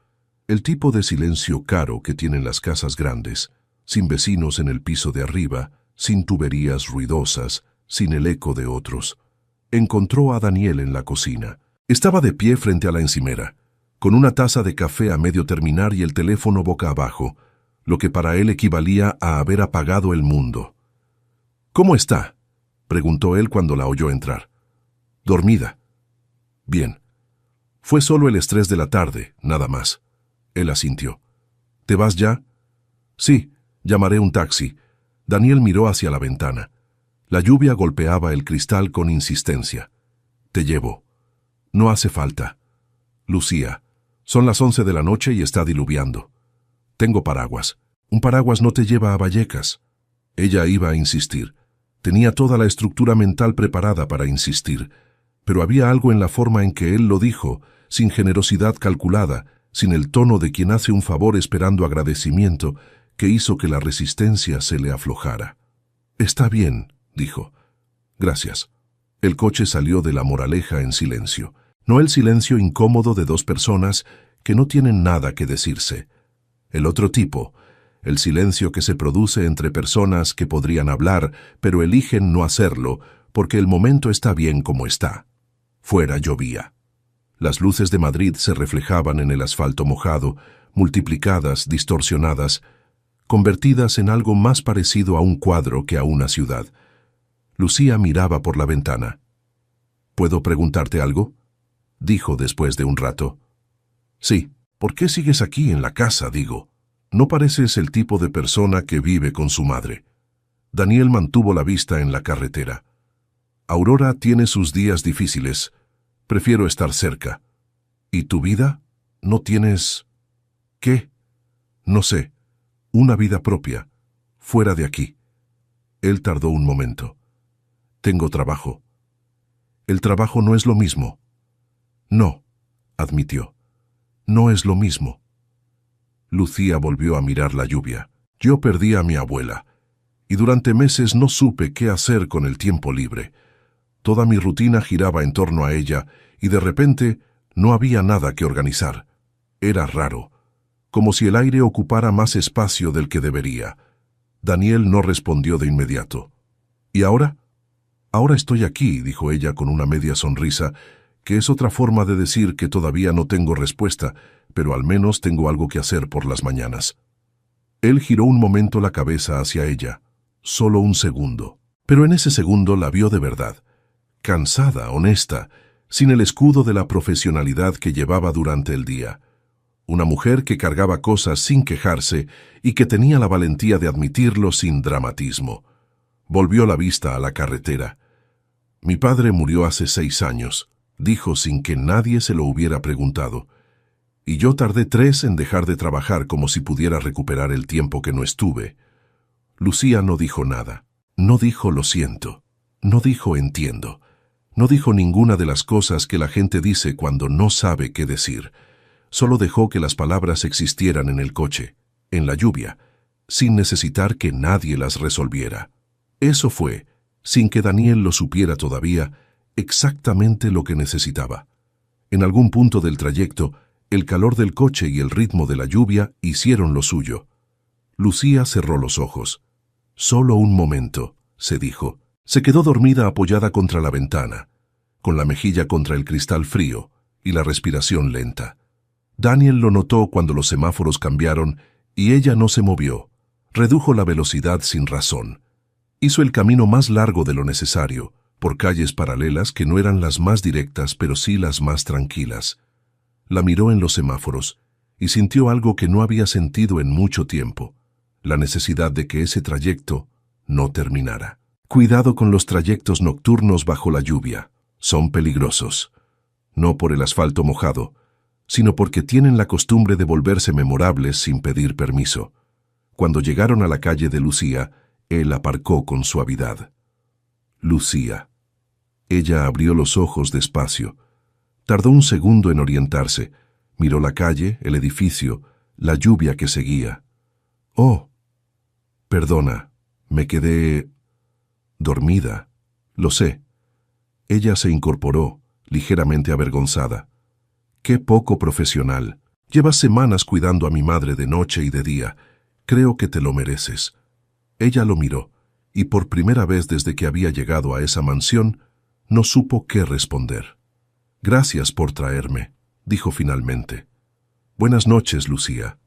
El tipo de silencio caro que tienen las casas grandes, sin vecinos en el piso de arriba, sin tuberías ruidosas, sin el eco de otros. Encontró a Daniel en la cocina. Estaba de pie frente a la encimera, con una taza de café a medio terminar y el teléfono boca abajo, lo que para él equivalía a haber apagado el mundo. «¿Cómo está?», preguntó él cuando la oyó entrar. «Dormida». «Bien. Fue solo el estrés de la tarde, nada más». Él asintió. «¿Te vas ya?» «Sí, llamaré un taxi». Daniel miró hacia la ventana. La lluvia golpeaba el cristal con insistencia. «Te llevo». «No hace falta». «Lucía, son las 11 de la noche y está diluviando». «Tengo paraguas». «Un paraguas no te lleva a Vallecas». Ella iba a insistir. Tenía toda la estructura mental preparada para insistir, pero había algo en la forma en que él lo dijo, sin generosidad calculada, sin el tono de quien hace un favor esperando agradecimiento, que hizo que la resistencia se le aflojara. «Está bien», dijo. «Gracias». El coche salió de La Moraleja en silencio. No el silencio incómodo de dos personas que no tienen nada que decirse. El otro tipo, el silencio que se produce entre personas que podrían hablar, pero eligen no hacerlo, porque el momento está bien como está. Fuera llovía. Las luces de Madrid se reflejaban en el asfalto mojado, multiplicadas, distorsionadas, convertidas en algo más parecido a un cuadro que a una ciudad. Lucía miraba por la ventana. «¿Puedo preguntarte algo?», dijo después de un rato. «Sí. ¿Por qué sigues aquí en la casa, digo? No pareces el tipo de persona que vive con su madre». Daniel mantuvo la vista en la carretera. «Aurora tiene sus días difíciles. Prefiero estar cerca». «¿Y tu vida? ¿No tienes...?» «¿Qué?» «No sé. Una vida propia. Fuera de aquí». Él tardó un momento. «Tengo trabajo». «El trabajo no es lo mismo». «No», admitió. «No es lo mismo». Lucía volvió a mirar la lluvia. «Yo perdí a mi abuela, y durante meses no supe qué hacer con el tiempo libre. Toda mi rutina giraba en torno a ella, y de repente no había nada que organizar. Era raro, como si el aire ocupara más espacio del que debería». Daniel no respondió de inmediato. «¿Y ahora?» «Ahora estoy aquí», dijo ella con una media sonrisa, que es otra forma de decir que todavía no tengo respuesta, pero al menos tengo algo que hacer por las mañanas. Él giró un momento la cabeza hacia ella, solo un segundo, pero en ese segundo la vio de verdad, cansada, honesta, sin el escudo de la profesionalidad que llevaba durante el día. Una mujer que cargaba cosas sin quejarse y que tenía la valentía de admitirlo sin dramatismo. Volvió la vista a la carretera. «Mi padre murió hace 6 años», dijo sin que nadie se lo hubiera preguntado. «Y yo tardé 3 en dejar de trabajar como si pudiera recuperar el tiempo que no estuve». Lucía no dijo nada. No dijo «lo siento». No dijo «entiendo». No dijo ninguna de las cosas que la gente dice cuando no sabe qué decir. Solo dejó que las palabras existieran en el coche, en la lluvia, sin necesitar que nadie las resolviera. Eso fue, sin que Daniel lo supiera todavía, exactamente lo que necesitaba. En algún punto del trayecto, el calor del coche y el ritmo de la lluvia hicieron lo suyo. Lucía cerró los ojos. Solo un momento, se dijo. Se quedó dormida apoyada contra la ventana, con la mejilla contra el cristal frío y la respiración lenta. Daniel lo notó cuando los semáforos cambiaron y ella no se movió. Redujo la velocidad sin razón. Hizo el camino más largo de lo necesario, por calles paralelas que no eran las más directas, pero sí las más tranquilas. La miró en los semáforos y sintió algo que no había sentido en mucho tiempo, la necesidad de que ese trayecto no terminara. Cuidado con los trayectos nocturnos bajo la lluvia. Son peligrosos. No por el asfalto mojado, sino porque tienen la costumbre de volverse memorables sin pedir permiso. Cuando llegaron a la calle de Lucía, él aparcó con suavidad. Lucía. Ella abrió los ojos despacio. Tardó un segundo en orientarse. Miró la calle, el edificio, la lluvia que seguía. «Oh, perdona, me quedé dormida. Lo sé». Ella se incorporó, ligeramente avergonzada. «Qué poco profesional. Llevas semanas cuidando a mi madre de noche y de día. Creo que te lo mereces». Ella lo miró, y por primera vez desde que había llegado a esa mansión, no supo qué responder. «Gracias por traerme», dijo finalmente. «Buenas noches, Lucía».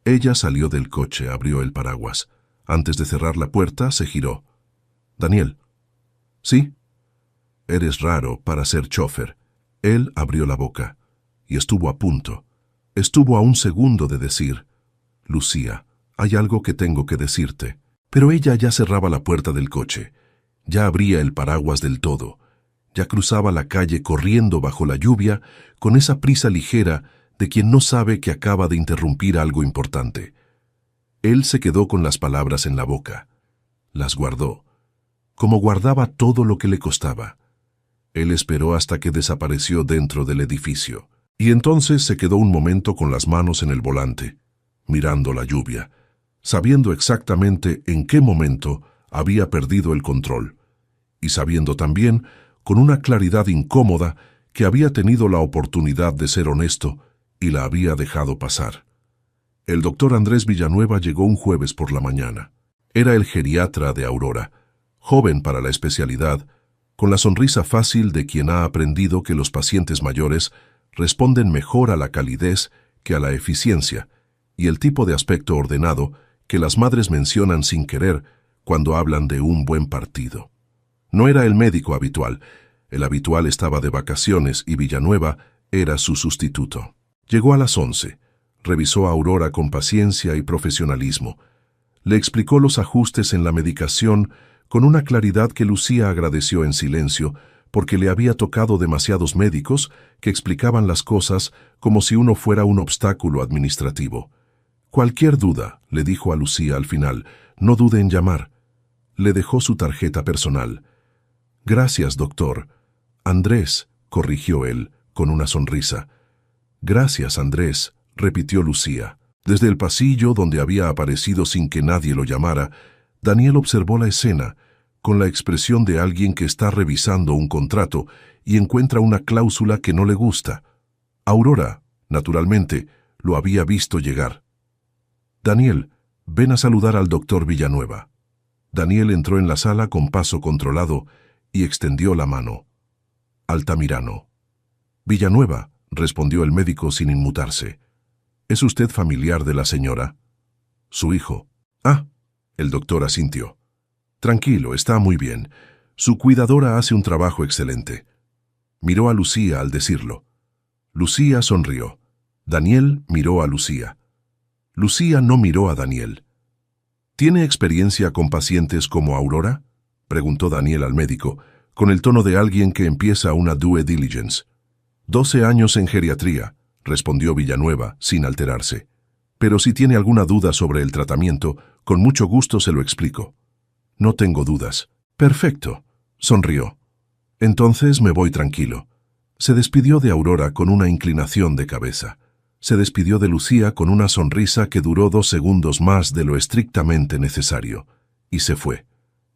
Ella salió del coche, abrió el paraguas. Antes de cerrar la puerta, se giró. «Daniel». «¿Sí?» «Eres raro para ser chofer». Él abrió la boca, y estuvo a punto. Estuvo a un segundo de decir: «Lucía, hay algo que tengo que decirte». Pero ella ya cerraba la puerta del coche, ya abría el paraguas del todo, ya cruzaba la calle corriendo bajo la lluvia con esa prisa ligera de quien no sabe que acaba de interrumpir algo importante. Él se quedó con las palabras en la boca. Las guardó, como guardaba todo lo que le costaba. Él esperó hasta que desapareció dentro del edificio, y entonces se quedó un momento con las manos en el volante, mirando la lluvia, sabiendo exactamente en qué momento había perdido el control, y sabiendo también, con una claridad incómoda, que había tenido la oportunidad de ser honesto y la había dejado pasar. El doctor Andrés Villanueva llegó un jueves por la mañana. Era el geriatra de Aurora, joven para la especialidad, con la sonrisa fácil de quien ha aprendido que los pacientes mayores responden mejor a la calidez que a la eficiencia, y el tipo de aspecto ordenado que las madres mencionan sin querer cuando hablan de un buen partido. No era el médico habitual. El habitual estaba de vacaciones y Villanueva era su sustituto. Llegó a las 11. Revisó a Aurora con paciencia y profesionalismo. Le explicó los ajustes en la medicación con una claridad que Lucía agradeció en silencio, porque le había tocado demasiados médicos que explicaban las cosas como si uno fuera un obstáculo administrativo. «Cualquier duda», le dijo a Lucía al final, «no dude en llamar». Le dejó su tarjeta personal. «Gracias, doctor». «Andrés», corrigió él, con una sonrisa. «Gracias, Andrés», repitió Lucía. Desde el pasillo, donde había aparecido sin que nadie lo llamara, Daniel observó la escena, con la expresión de alguien que está revisando un contrato y encuentra una cláusula que no le gusta. Aurora, naturalmente, lo había visto llegar. «Daniel, ven a saludar al doctor Villanueva». Daniel entró en la sala con paso controlado y extendió la mano. «Altamirano». «Villanueva», respondió el médico sin inmutarse. «¿Es usted familiar de la señora?» «Su hijo». «Ah», el doctor asintió. «Tranquilo, está muy bien. Su cuidadora hace un trabajo excelente». Miró a Lucía al decirlo. Lucía sonrió. Daniel miró a Lucía. Lucía no miró a Daniel. «¿Tiene experiencia con pacientes como Aurora?», preguntó Daniel al médico, con el tono de alguien que empieza una due diligence. 12 años en geriatría», respondió Villanueva, sin alterarse. «Pero si tiene alguna duda sobre el tratamiento, con mucho gusto se lo explico». «No tengo dudas». «Perfecto», sonrió. «Entonces me voy tranquilo». Se despidió de Aurora con una inclinación de cabeza. Se despidió de Lucía con una sonrisa que duró 2 segundos más de lo estrictamente necesario, y se fue.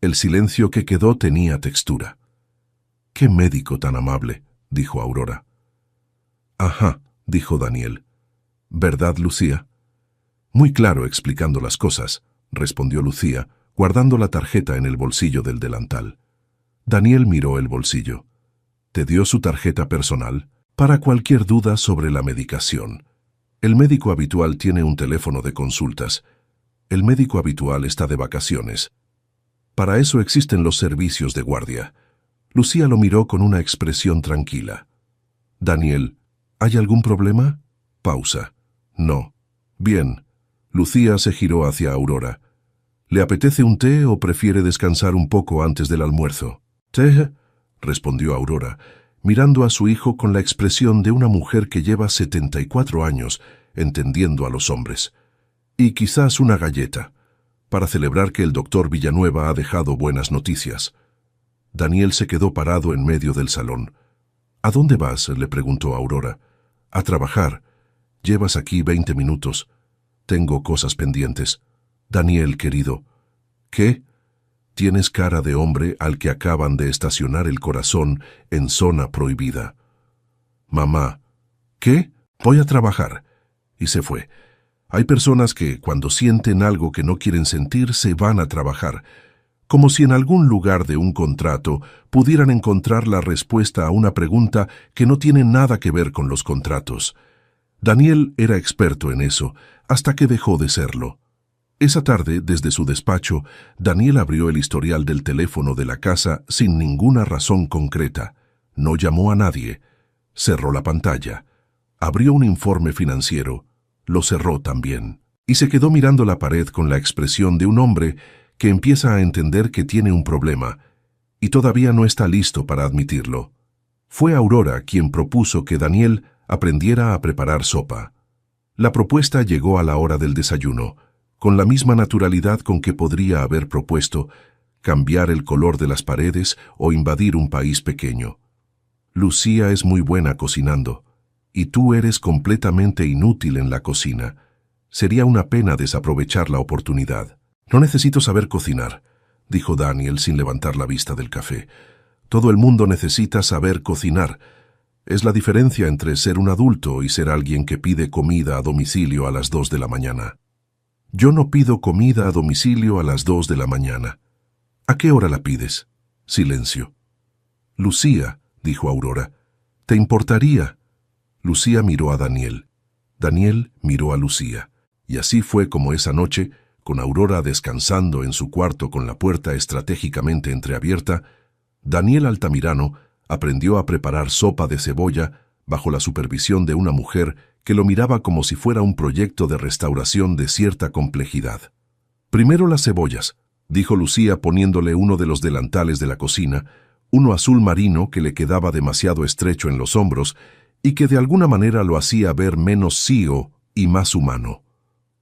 El silencio que quedó tenía textura. «Qué médico tan amable», dijo Aurora. «Ajá», dijo Daniel. «¿Verdad, Lucía?» «Muy claro explicando las cosas», respondió Lucía, guardando la tarjeta en el bolsillo del delantal. Daniel miró el bolsillo. ¿Te dio su tarjeta personal? Para cualquier duda sobre la medicación. El médico habitual tiene un teléfono de consultas. El médico habitual está de vacaciones. Para eso existen los servicios de guardia. Lucía lo miró con una expresión tranquila. Daniel, ¿hay algún problema? Pausa. No. Bien. Lucía se giró hacia Aurora. ¿Le apetece un té o prefiere descansar un poco antes del almuerzo? «Té», respondió Aurora, mirando a su hijo con la expresión de una mujer que lleva 74 años entendiendo a los hombres. Y quizás una galleta, para celebrar que el doctor Villanueva ha dejado buenas noticias. Daniel se quedó parado en medio del salón. «¿A dónde vas?», le preguntó Aurora. «A trabajar. Llevas aquí 20 minutos. Tengo cosas pendientes». «Daniel, querido». «¿Qué?» Tienes cara de hombre al que acaban de estacionar el corazón en zona prohibida. Mamá. ¿Qué? Voy a trabajar. Y se fue. Hay personas que, cuando sienten algo que no quieren sentir, se van a trabajar, como si en algún lugar de un contrato pudieran encontrar la respuesta a una pregunta que no tiene nada que ver con los contratos. Daniel era experto en eso, hasta que dejó de serlo. Esa tarde, desde su despacho, Daniel abrió el historial del teléfono de la casa sin ninguna razón concreta. No llamó a nadie. Cerró la pantalla. Abrió un informe financiero. Lo cerró también. Y se quedó mirando la pared con la expresión de un hombre que empieza a entender que tiene un problema y todavía no está listo para admitirlo. Fue Aurora quien propuso que Daniel aprendiera a preparar sopa. La propuesta llegó a la hora del desayuno, con la misma naturalidad con que podría haber propuesto cambiar el color de las paredes o invadir un país pequeño. Lucía es muy buena cocinando, y tú eres completamente inútil en la cocina. Sería una pena desaprovechar la oportunidad. No necesito saber cocinar, dijo Daniel sin levantar la vista del café. Todo el mundo necesita saber cocinar. Es la diferencia entre ser un adulto y ser alguien que pide comida a domicilio a las 2 de la mañana. Yo no pido comida a domicilio a las 2 de la mañana. ¿A qué hora la pides? Silencio. Lucía, dijo Aurora, ¿te importaría? Lucía miró a Daniel. Daniel miró a Lucía. Y así fue como esa noche, con Aurora descansando en su cuarto con la puerta estratégicamente entreabierta, Daniel Altamirano aprendió a preparar sopa de cebolla bajo la supervisión de una mujer que lo miraba como si fuera un proyecto de restauración de cierta complejidad. Primero las cebollas, dijo Lucía poniéndole uno de los delantales de la cocina, uno azul marino que le quedaba demasiado estrecho en los hombros y que de alguna manera lo hacía ver menos sío y más humano.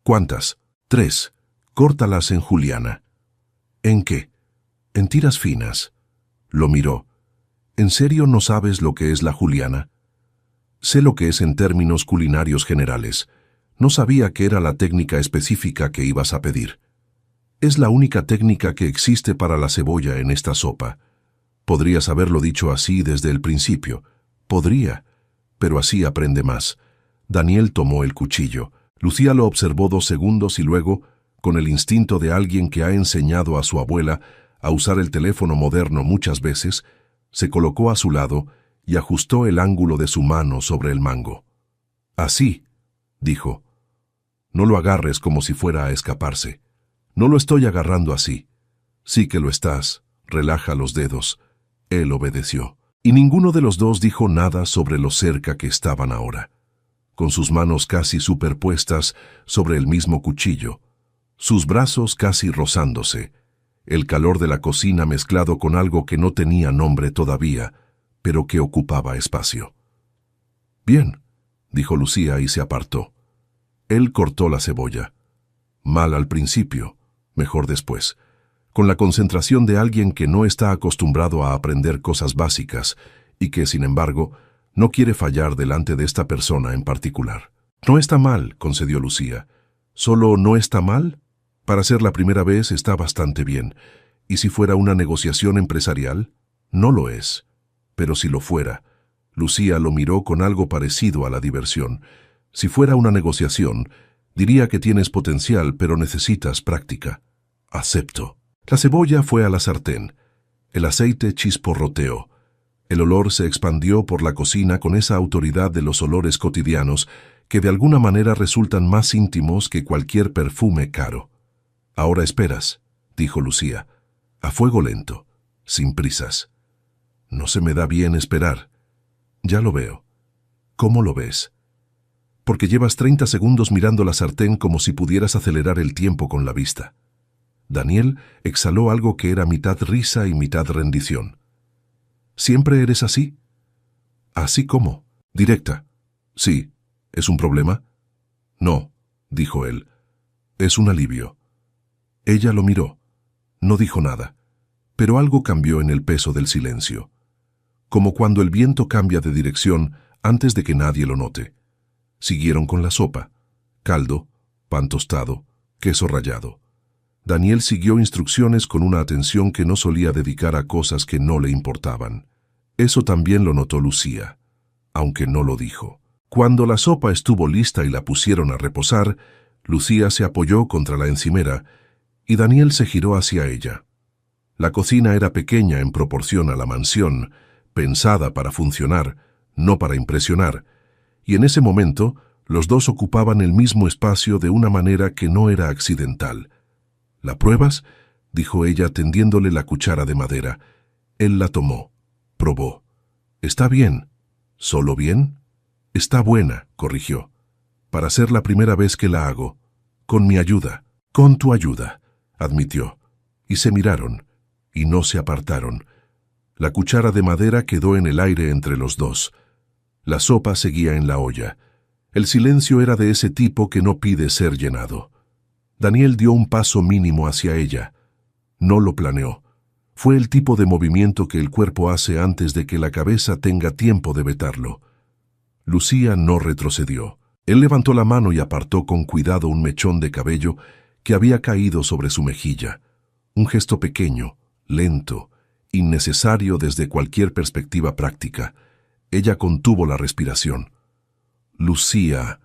¿Cuántas? 3. Córtalas en juliana. ¿En qué? En tiras finas. Lo miró. ¿En serio no sabes lo que es la juliana? Sé lo que es en términos culinarios generales. No sabía que era la técnica específica que ibas a pedir. Es la única técnica que existe para la cebolla en esta sopa. Podrías haberlo dicho así desde el principio. Podría, pero así aprende más. Daniel tomó el cuchillo. Lucía lo observó 2 segundos y luego, con el instinto de alguien que ha enseñado a su abuela a usar el teléfono moderno muchas veces, se colocó a su lado y ajustó el ángulo de su mano sobre el mango. «Así», dijo. «No lo agarres como si fuera a escaparse. No lo estoy agarrando así». «Sí que lo estás. Relaja los dedos». Él obedeció. Y ninguno de los dos dijo nada sobre lo cerca que estaban ahora, con sus manos casi superpuestas sobre el mismo cuchillo, sus brazos casi rozándose, el calor de la cocina mezclado con algo que no tenía nombre todavía, pero que ocupaba espacio. «Bien», dijo Lucía y se apartó. Él cortó la cebolla. Mal al principio, mejor después, con la concentración de alguien que no está acostumbrado a aprender cosas básicas y que, sin embargo, no quiere fallar delante de esta persona en particular. «No está mal», concedió Lucía. «¿Solo no está mal? Para ser la primera vez está bastante bien. ¿Y si fuera una negociación empresarial? No lo es. Pero si lo fuera». Lucía lo miró con algo parecido a la diversión. «Si fuera una negociación, diría que tienes potencial, pero necesitas práctica». Acepto. La cebolla fue a la sartén. El aceite chisporroteó. El olor se expandió por la cocina con esa autoridad de los olores cotidianos que de alguna manera resultan más íntimos que cualquier perfume caro. «Ahora esperas», dijo Lucía, a fuego lento, sin prisas. «No se me da bien esperar». «Ya lo veo». «¿Cómo lo ves?» «Porque llevas 30 segundos mirando la sartén como si pudieras acelerar el tiempo con la vista». Daniel exhaló algo que era mitad risa y mitad rendición. «¿Siempre eres así?» «¿Así cómo?» «Directa». «Sí. ¿Es un problema?» «No», dijo él. «Es un alivio». Ella lo miró. No dijo nada, pero algo cambió en el peso del silencio. Como cuando el viento cambia de dirección antes de que nadie lo note. Siguieron con la sopa. Caldo, pan tostado, queso rallado. Daniel siguió instrucciones con una atención que no solía dedicar a cosas que no le importaban. Eso también lo notó Lucía, aunque no lo dijo. Cuando la sopa estuvo lista y la pusieron a reposar, Lucía se apoyó contra la encimera y Daniel se giró hacia ella. La cocina era pequeña en proporción a la mansión, pensada para funcionar, no para impresionar, y en ese momento los dos ocupaban el mismo espacio de una manera que no era accidental. ¿La pruebas?, dijo ella tendiéndole la cuchara de madera. Él la tomó, probó. «¿Está bien?» «¿Solo bien?» «Está buena», corrigió. «Para ser la primera vez que la hago. Con mi ayuda». «Con tu ayuda», admitió. Y se miraron, y no se apartaron. La cuchara de madera quedó en el aire entre los dos. La sopa seguía en la olla. El silencio era de ese tipo que no pide ser llenado. Daniel dio un paso mínimo hacia ella. No lo planeó. Fue el tipo de movimiento que el cuerpo hace antes de que la cabeza tenga tiempo de vetarlo. Lucía no retrocedió. Él levantó la mano y apartó con cuidado un mechón de cabello que había caído sobre su mejilla. Un gesto pequeño, lento, innecesario desde cualquier perspectiva práctica. Ella contuvo la respiración. «Lucía»,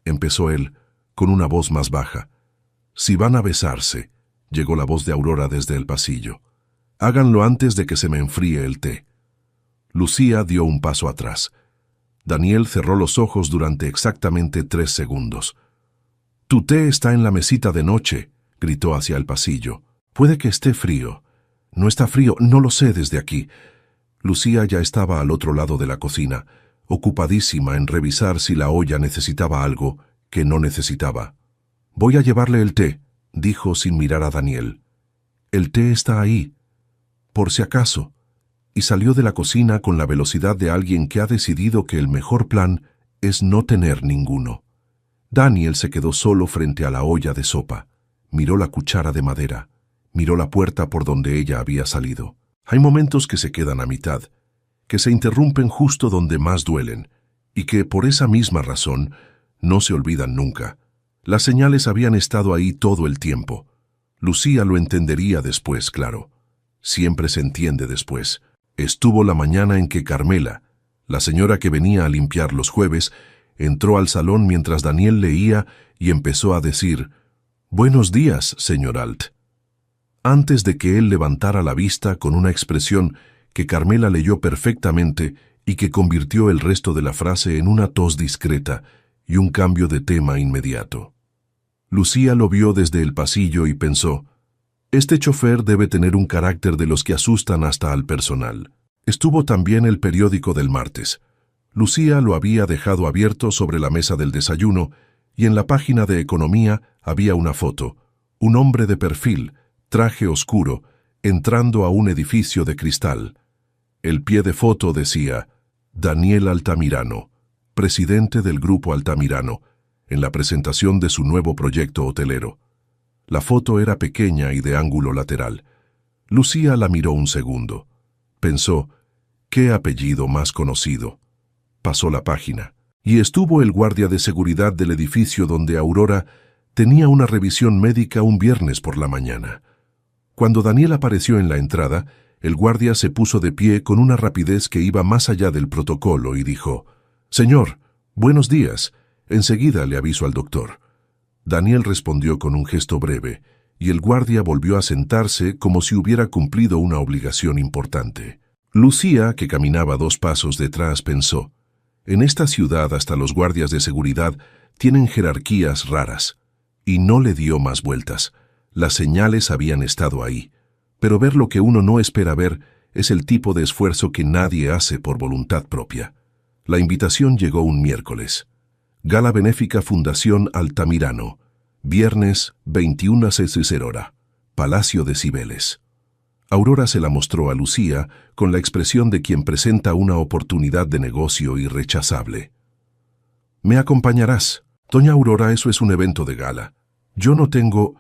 empezó él, con una voz más baja. «Si van a besarse», llegó la voz de Aurora desde el pasillo. «Háganlo antes de que se me enfríe el té». Lucía dio un paso atrás. Daniel cerró los ojos durante exactamente 3 segundos. «Tu té está en la mesita de noche», gritó hacia el pasillo. «Puede que esté frío». «No está frío, no lo sé desde aquí». Lucía ya estaba al otro lado de la cocina, ocupadísima en revisar si la olla necesitaba algo que no necesitaba. «Voy a llevarle el té», dijo sin mirar a Daniel. «El té está ahí, por si acaso», y salió de la cocina con la velocidad de alguien que ha decidido que el mejor plan es no tener ninguno. Daniel se quedó solo frente a la olla de sopa. Miró la cuchara de madera. Miró la puerta por donde ella había salido. Hay momentos que se quedan a mitad, que se interrumpen justo donde más duelen, y que, por esa misma razón, no se olvidan nunca. Las señales habían estado ahí todo el tiempo. Lucía lo entendería después, claro. Siempre se entiende después. Estuvo la mañana en que Carmela, la señora que venía a limpiar los jueves, entró al salón mientras Daniel leía y empezó a decir: «Buenos días, señor Alt», antes de que él levantara la vista con una expresión que Carmela leyó perfectamente y que convirtió el resto de la frase en una tos discreta y un cambio de tema inmediato. Lucía lo vio desde el pasillo y pensó: «Este chofer debe tener un carácter de los que asustan hasta al personal». Estuvo también el periódico del martes. Lucía lo había dejado abierto sobre la mesa del desayuno y en la página de economía había una foto, un hombre de perfil, traje oscuro, entrando a un edificio de cristal. El pie de foto decía: «Daniel Altamirano, presidente del Grupo Altamirano, en la presentación de su nuevo proyecto hotelero». La foto era pequeña y de ángulo lateral. Lucía la miró un segundo. Pensó: «¿Qué apellido más conocido?». Pasó la página, y estuvo el guardia de seguridad del edificio donde Aurora tenía una revisión médica un viernes por la mañana. Cuando Daniel apareció en la entrada, el guardia se puso de pie con una rapidez que iba más allá del protocolo y dijo: «Señor, buenos días. Enseguida le aviso al doctor». Daniel respondió con un gesto breve, y el guardia volvió a sentarse como si hubiera cumplido una obligación importante. Lucía, que caminaba 2 pasos detrás, pensó: en esta ciudad hasta los guardias de seguridad tienen jerarquías raras. Y no le dio más vueltas. Las señales habían estado ahí. Pero ver lo que uno no espera ver es el tipo de esfuerzo que nadie hace por voluntad propia. La invitación llegó un miércoles. Gala Benéfica Fundación Altamirano. Viernes, 21:00 Palacio de Cibeles. Aurora se la mostró a Lucía con la expresión de quien presenta una oportunidad de negocio irrechazable. «¿Me acompañarás? Doña Aurora, eso es un evento de gala. Yo no tengo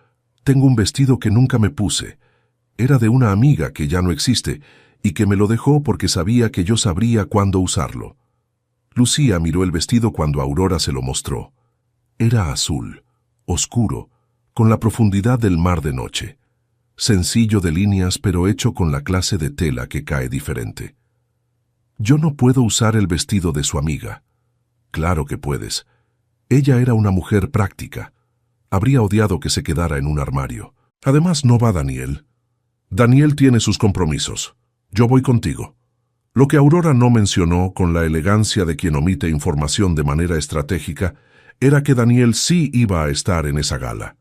un vestido que nunca me puse. Era de una amiga que ya no existe y que me lo dejó porque sabía que yo sabría cuándo usarlo». Lucía miró el vestido cuando Aurora se lo mostró. Era azul, oscuro, con la profundidad del mar de noche. Sencillo de líneas, pero hecho con la clase de tela que cae diferente. «Yo no puedo usar el vestido de su amiga». «Claro que puedes. Ella era una mujer práctica. Habría odiado que se quedara en un armario. Además, no va Daniel. Daniel tiene sus compromisos. Yo voy contigo». Lo que Aurora no mencionó, con la elegancia de quien omite información de manera estratégica, era que Daniel sí iba a estar en esa gala.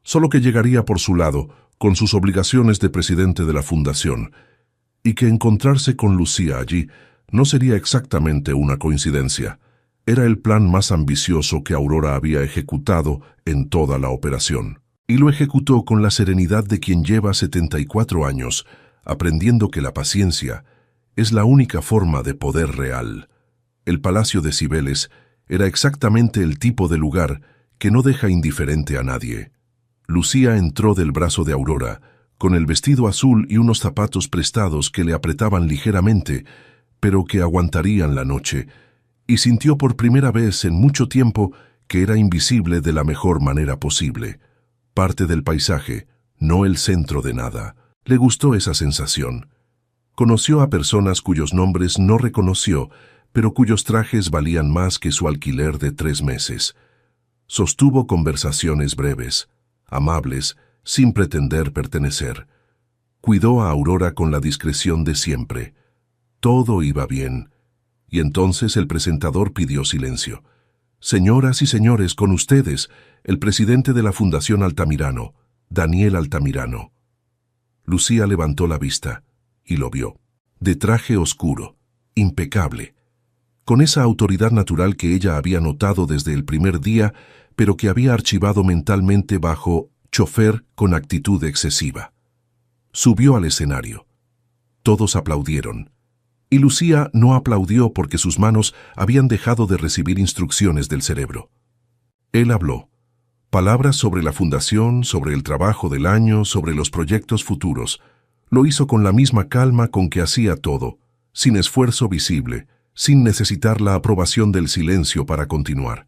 Solo que llegaría por su lado, con sus obligaciones de presidente de la fundación, y que encontrarse con Lucía allí no sería exactamente una coincidencia. Era el plan más ambicioso que Aurora había ejecutado en toda la operación. Y lo ejecutó con la serenidad de quien lleva 74 años, aprendiendo que la paciencia es la única forma de poder real. El Palacio de Cibeles era exactamente el tipo de lugar que no deja indiferente a nadie. Lucía entró del brazo de Aurora, con el vestido azul y unos zapatos prestados que le apretaban ligeramente, pero que aguantarían la noche, y sintió por primera vez en mucho tiempo que era invisible de la mejor manera posible. Parte del paisaje, no el centro de nada. Le gustó esa sensación. Conoció a personas cuyos nombres no reconoció, pero cuyos trajes valían más que su alquiler de 3 meses. Sostuvo conversaciones breves, amables, sin pretender pertenecer. Cuidó a Aurora con la discreción de siempre. Todo iba bien. Y entonces el presentador pidió silencio. «Señoras y señores, con ustedes, el presidente de la Fundación Altamirano, Daniel Altamirano». Lucía levantó la vista y lo vio. De traje oscuro, impecable, con esa autoridad natural que ella había notado desde el primer día, pero que había archivado mentalmente bajo chofer con actitud excesiva. Subió al escenario. Todos aplaudieron. Y Lucía no aplaudió porque sus manos habían dejado de recibir instrucciones del cerebro. Él habló. Palabras sobre la fundación, sobre el trabajo del año, sobre los proyectos futuros. Lo hizo con la misma calma con que hacía todo, sin esfuerzo visible, sin necesitar la aprobación del silencio para continuar.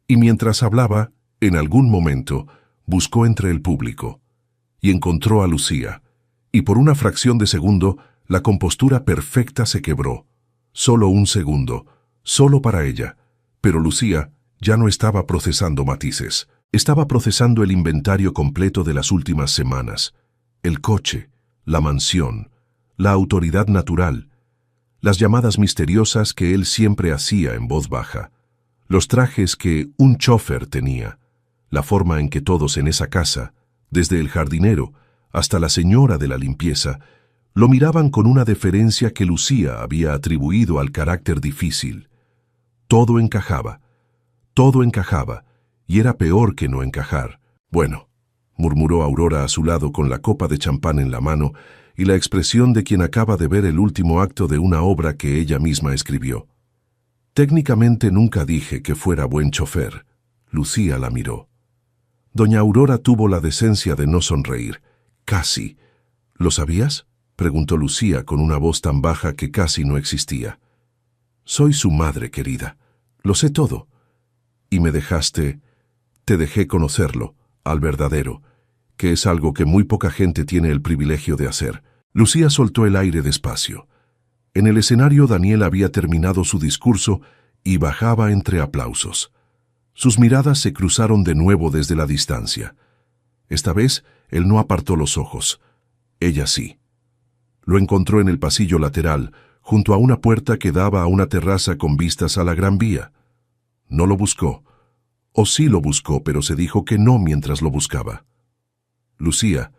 Y mientras hablaba, en algún momento, buscó entre el público. Y encontró a Lucía. Y por una fracción de segundo, la compostura perfecta se quebró. Solo un segundo, solo para ella. Pero Lucía ya no estaba procesando matices. Estaba procesando el inventario completo de las últimas semanas. El coche, la mansión, la autoridad natural, las llamadas misteriosas que él siempre hacía en voz baja, los trajes que un chofer tenía, la forma en que todos en esa casa, desde el jardinero hasta la señora de la limpieza, lo miraban con una deferencia que Lucía había atribuido al carácter difícil. Todo encajaba, y era peor que no encajar. «Bueno», murmuró Aurora a su lado con la copa de champán en la mano y la expresión de quien acaba de ver el último acto de una obra que ella misma escribió. «Técnicamente nunca dije que fuera buen chofer». Lucía la miró. Doña Aurora tuvo la decencia de no sonreír. «Casi». «¿Lo sabías?», preguntó Lucía con una voz tan baja que casi no existía. «Soy su madre querida. Lo sé todo. Y te dejé conocerlo, al verdadero, que es algo que muy poca gente tiene el privilegio de hacer». Lucía soltó el aire despacio. En el escenario Daniel había terminado su discurso y bajaba entre aplausos. Sus miradas se cruzaron de nuevo desde la distancia. Esta vez Él no apartó los ojos. Ella sí. Lo encontró en el pasillo lateral, junto a una puerta que daba a una terraza con vistas a la Gran Vía. No lo buscó. O sí lo buscó, pero se dijo que no mientras lo buscaba. Lucía,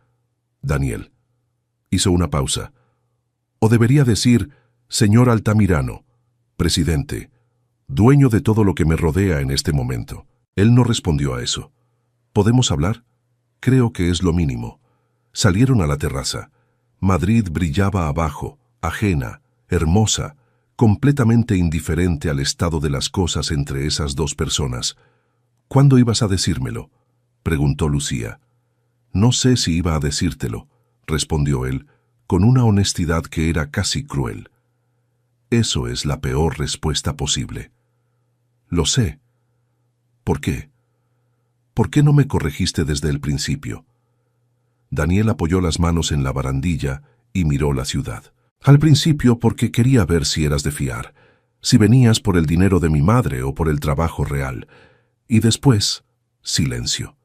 Daniel. Hizo una pausa. O debería decir, señor Altamirano, presidente, dueño de todo lo que me rodea en este momento. Él no respondió a eso. ¿Podemos hablar? Creo que es lo mínimo. Salieron a la terraza. Madrid brillaba abajo, ajena, hermosa, completamente indiferente al estado de las cosas entre esas dos personas. ¿Cuándo ibas a decírmelo?, preguntó Lucía. No sé si iba a decírtelo, respondió él, con una honestidad que era casi cruel. Eso es la peor respuesta posible. Lo sé. ¿Por qué? ¿Por qué no me corregiste desde el principio? Daniel apoyó las manos en la barandilla y miró la ciudad. Al principio porque quería ver si eras de fiar, si venías por el dinero de mi madre o por el trabajo real. Y después, silencio.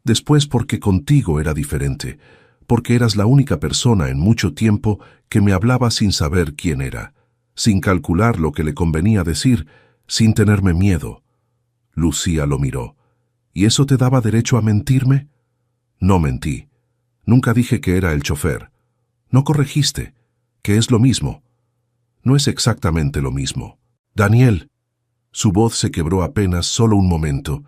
Después porque contigo era diferente, porque eras la única persona en mucho tiempo que me hablaba sin saber quién era, sin calcular lo que le convenía decir, sin tenerme miedo. Lucía lo miró. ¿Y eso te daba derecho a mentirme? No mentí. Nunca dije que era el chofer. No corregiste, que es lo mismo. No es exactamente lo mismo. Daniel. Su voz se quebró apenas solo un momento.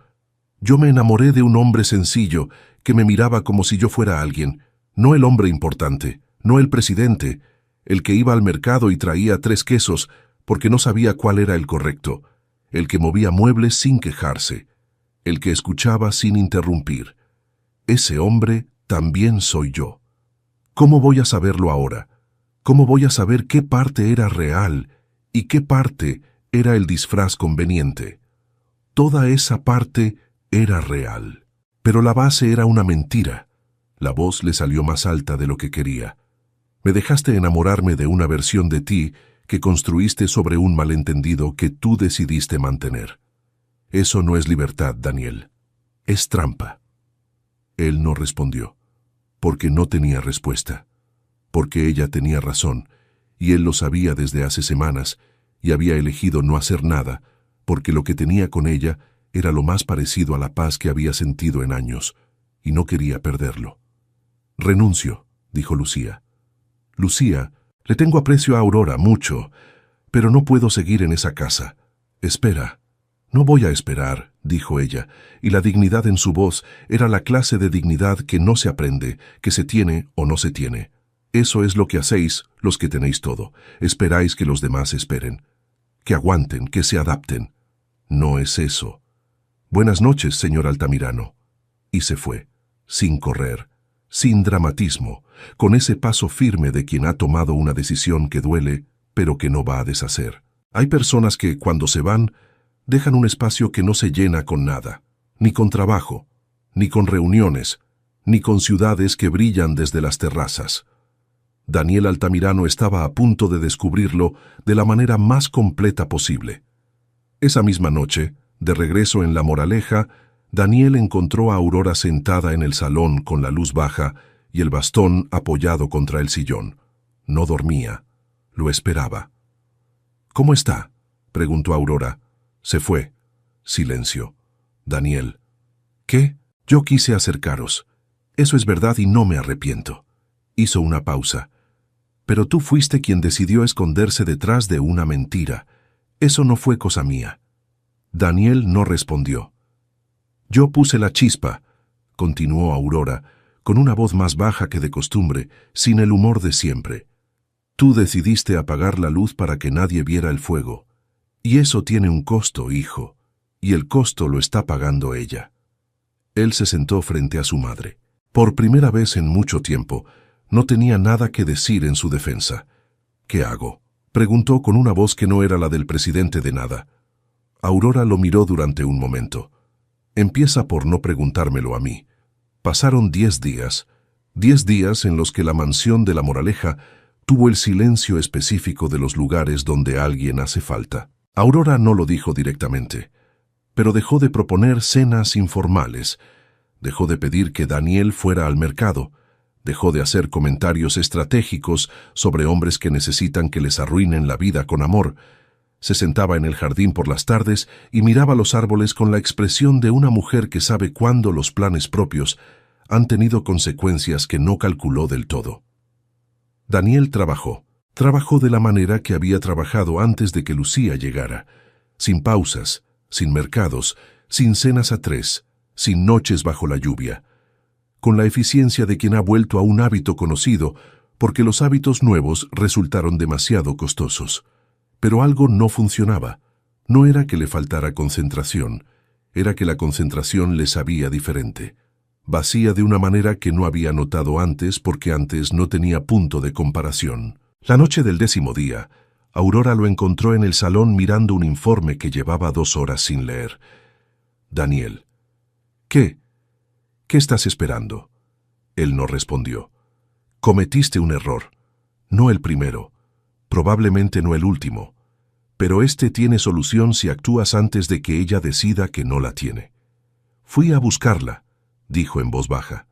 Yo me enamoré de un hombre sencillo que me miraba como si yo fuera alguien, no el hombre importante, no el presidente, el que iba al mercado y traía 3 quesos porque no sabía cuál era el correcto, el que movía muebles sin quejarse, el que escuchaba sin interrumpir. Ese hombre también soy yo. ¿Cómo voy a saberlo ahora? ¿Cómo voy a saber qué parte era real y qué parte era el disfraz conveniente? Toda esa parte era real, pero la base era una mentira. La voz le salió más alta de lo que quería. Me dejaste enamorarme de una versión de ti que construiste sobre un malentendido que tú decidiste mantener. Eso no es libertad, Daniel. Es trampa. Él no respondió, porque no tenía respuesta, porque ella tenía razón, y él lo sabía desde hace semanas, y había elegido no hacer nada, porque lo que tenía con ella era lo más parecido a la paz que había sentido en años, y no quería perderlo. Renuncio, dijo Lucía. Lucía, le tengo aprecio a Aurora, mucho, pero no puedo seguir en esa casa. Espera. No voy a esperar, dijo ella, y la dignidad en su voz era la clase de dignidad que no se aprende, que se tiene o no se tiene. Eso es lo que hacéis los que tenéis todo. Esperáis que los demás esperen, que aguanten, que se adapten. No es eso. Buenas noches, señor Altamirano. Y se fue, sin correr, sin dramatismo, con ese paso firme de quien ha tomado una decisión que duele, pero que no va a deshacer. Hay personas que, cuando se van, dejan un espacio que no se llena con nada, ni con trabajo, ni con reuniones, ni con ciudades que brillan desde las terrazas. Daniel Altamirano estaba a punto de descubrirlo de la manera más completa posible. Esa misma noche, de regreso en La Moraleja, Daniel encontró a Aurora sentada en el salón con la luz baja y el bastón apoyado contra el sillón. No dormía. Lo esperaba. «¿Cómo está?», preguntó Aurora. Se fue. Silencio. Daniel. «¿Qué? Yo quise acercaros. Eso es verdad y no me arrepiento». Hizo una pausa. «Pero tú fuiste quien decidió esconderse detrás de una mentira. Eso no fue cosa mía». Daniel no respondió. «Yo puse la chispa», continuó Aurora, con una voz más baja que de costumbre, sin el humor de siempre. «Tú decidiste apagar la luz para que nadie viera el fuego. Y eso tiene un costo, hijo, y el costo lo está pagando ella». Él se sentó frente a su madre. Por primera vez en mucho tiempo, no tenía nada que decir en su defensa. «¿Qué hago?», preguntó con una voz que no era la del presidente de nada. Aurora lo miró durante un momento. «Empieza por no preguntármelo a mí». Pasaron 10 días, 10 días en los que la mansión de La Moraleja tuvo el silencio específico de los lugares donde alguien hace falta. Aurora no lo dijo directamente, pero dejó de proponer cenas informales, Dejó de pedir que Daniel fuera al mercado. Dejó de hacer comentarios estratégicos sobre hombres que necesitan que les arruinen la vida con amor. Se sentaba en el jardín por las tardes y miraba los árboles con la expresión de una mujer que sabe cuándo los planes propios han tenido consecuencias que no calculó del todo. Daniel trabajó. Trabajó de la manera que había trabajado antes de que Lucía llegara, sin pausas, sin mercados, sin cenas a tres, sin noches bajo la lluvia, con la eficiencia de quien ha vuelto a un hábito conocido, porque los hábitos nuevos resultaron demasiado costosos. Pero algo no funcionaba. No era que le faltara concentración, era que la concentración le sabía diferente. Vacía de una manera que no había notado antes porque antes no tenía punto de comparación. La noche del 10º día, Aurora lo encontró en el salón mirando un informe que llevaba 2 horas sin leer. Daniel. ¿Qué? ¿Qué estás esperando? Él no respondió. Cometiste un error. No el primero. Probablemente no el último. Pero este tiene solución si actúas antes de que ella decida que no la tiene. Fui a buscarla, dijo en voz baja.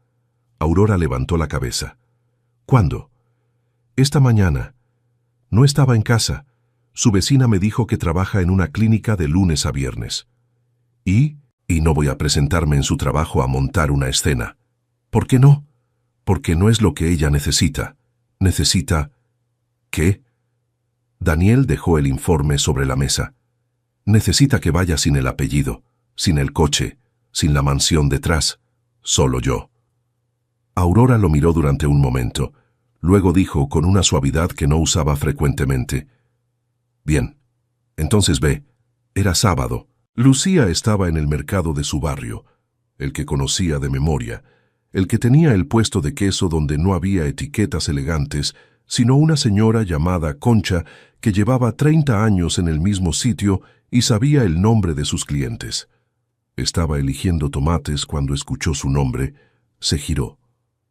Aurora levantó la cabeza. ¿Cuándo? Esta mañana. No estaba en casa. Su vecina me dijo que trabaja en una clínica de lunes a viernes. ¿Y no voy a presentarme en su trabajo a montar una escena? ¿Por qué no? Porque no es lo que ella necesita. Necesita... ¿Qué? Daniel dejó el informe sobre la mesa. Necesita que vaya sin el apellido, sin el coche, sin la mansión detrás. Solo yo. Aurora lo miró durante un momento. Luego dijo con una suavidad que no usaba frecuentemente. Bien, entonces ve. Era sábado. Lucía estaba en el mercado de su barrio, el que conocía de memoria, el que tenía el puesto de queso donde no había etiquetas elegantes, sino una señora llamada Concha que llevaba 30 años en el mismo sitio y sabía el nombre de sus clientes. Estaba eligiendo tomates cuando escuchó su nombre. Se giró.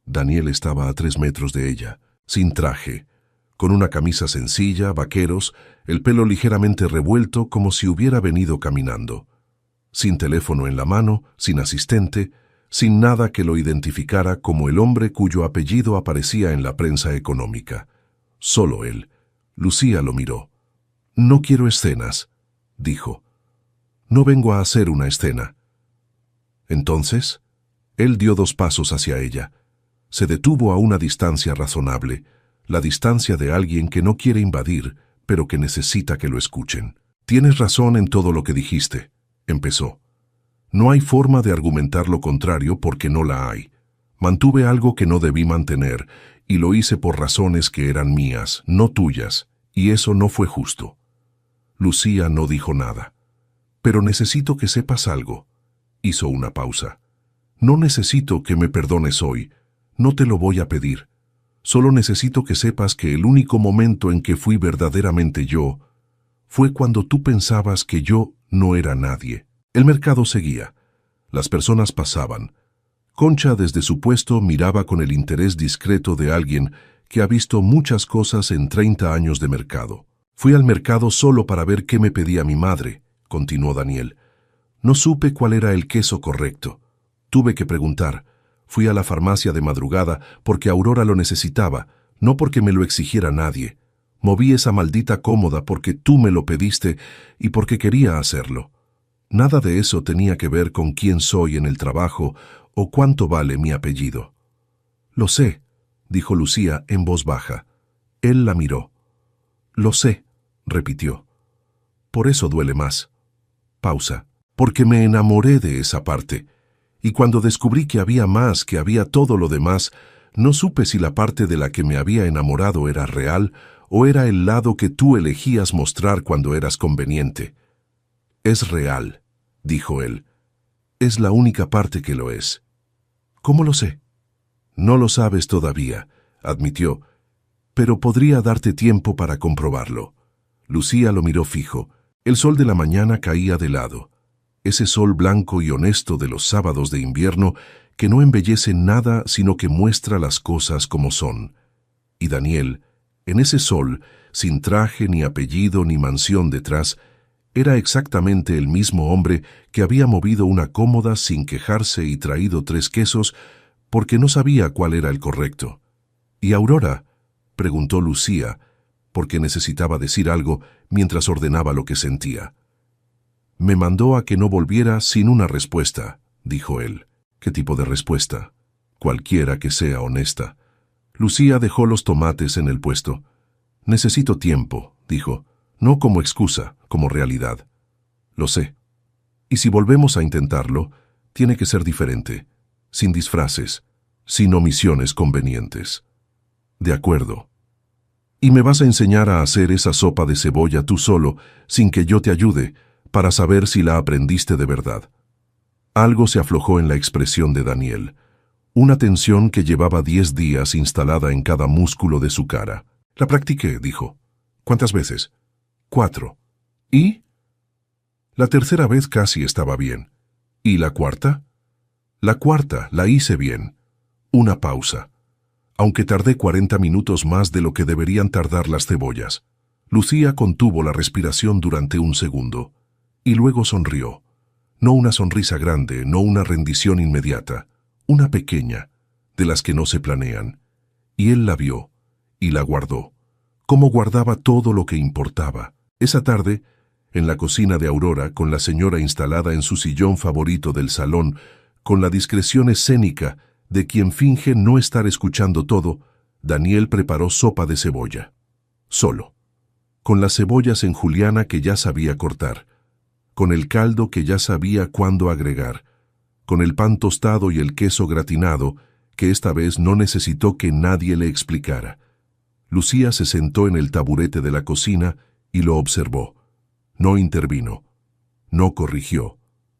Daniel estaba a 3 metros de ella, sin traje, con una camisa sencilla, vaqueros, el pelo ligeramente revuelto como si hubiera venido caminando. Sin teléfono en la mano, sin asistente, sin nada que lo identificara como el hombre cuyo apellido aparecía en la prensa económica. Solo él. Lucía lo miró. «No quiero escenas», dijo. «No vengo a hacer una escena». Entonces, él dio 2 pasos hacia ella. Se detuvo a una distancia razonable, la distancia de alguien que no quiere invadir, pero que necesita que lo escuchen. «Tienes razón en todo lo que dijiste», empezó. «No hay forma de argumentar lo contrario porque no la hay. Mantuve algo que no debí mantener, y lo hice por razones que eran mías, no tuyas, y eso no fue justo». Lucía no dijo nada. «Pero necesito que sepas algo». Hizo una pausa. «No necesito que me perdones hoy. No te lo voy a pedir. Solo necesito que sepas que el único momento en que fui verdaderamente yo fue cuando tú pensabas que yo no era nadie». El mercado seguía. Las personas pasaban. Concha desde su puesto miraba con el interés discreto de alguien que ha visto muchas cosas en 30 años de mercado. «Fui al mercado solo para ver qué me pedía mi madre», continuó Daniel. «No supe cuál era el queso correcto. Tuve que preguntar. Fui a la farmacia de madrugada porque Aurora lo necesitaba, no porque me lo exigiera nadie. Moví esa maldita cómoda porque tú me lo pediste y porque quería hacerlo. Nada de eso tenía que ver con quién soy en el trabajo o cuánto vale mi apellido». «Lo sé», dijo Lucía en voz baja. Él la miró. «Lo sé», repitió. «Por eso duele más». Pausa. «Porque me enamoré de esa parte. Y cuando descubrí que había más, que había todo lo demás, no supe si la parte de la que me había enamorado era real o era el lado que tú elegías mostrar cuando eras conveniente». «Es real», dijo él. «Es la única parte que lo es». «¿Cómo lo sé?» «No lo sabes todavía», admitió, «pero podría darte tiempo para comprobarlo». Lucía lo miró fijo. El sol de la mañana caía de lado. Ese sol blanco y honesto de los sábados de invierno que no embellece nada sino que muestra las cosas como son. Y Daniel, en ese sol, sin traje ni apellido ni mansión detrás, Era exactamente el mismo hombre que había movido una cómoda sin quejarse y traído 3 quesos porque no sabía cuál era el correcto. ¿Y Aurora?, preguntó Lucía, porque necesitaba decir algo mientras ordenaba lo que sentía. Me mandó a que no volviera sin una respuesta, dijo él. ¿Qué tipo de respuesta? Cualquiera que sea honesta. Lucía dejó los tomates en el puesto. Necesito tiempo, dijo, no como excusa, como realidad. Lo sé. Y si volvemos a intentarlo, tiene que ser diferente, sin disfraces, sin omisiones convenientes. De acuerdo. Y me vas a enseñar a hacer esa sopa de cebolla tú solo, sin que yo te ayude, para saber si la aprendiste de verdad. Algo se aflojó en la expresión de Daniel, una tensión que llevaba 10 días instalada en cada músculo de su cara. La practiqué, dijo. ¿Cuántas veces? 4. ¿Y? La tercera vez casi estaba bien. ¿Y la cuarta? La cuarta la hice bien. Una pausa. Aunque tardé 40 minutos más de lo que deberían tardar las cebollas. Lucía contuvo la respiración durante un segundo, y luego sonrió. No una sonrisa grande, no una rendición inmediata, una pequeña, de las que no se planean. Y él la vio, y la guardó, como guardaba todo lo que importaba. Esa tarde, en la cocina de Aurora, con la señora instalada en su sillón favorito del salón, con la discreción escénica de quien finge no estar escuchando todo, Daniel preparó sopa de cebolla. Solo. Con las cebollas en juliana que ya sabía cortar. Con el caldo que ya sabía cuándo agregar. Con el pan tostado y el queso gratinado, que esta vez no necesitó que nadie le explicara. Lucía se sentó en el taburete de la cocina y lo observó. No intervino. No corrigió.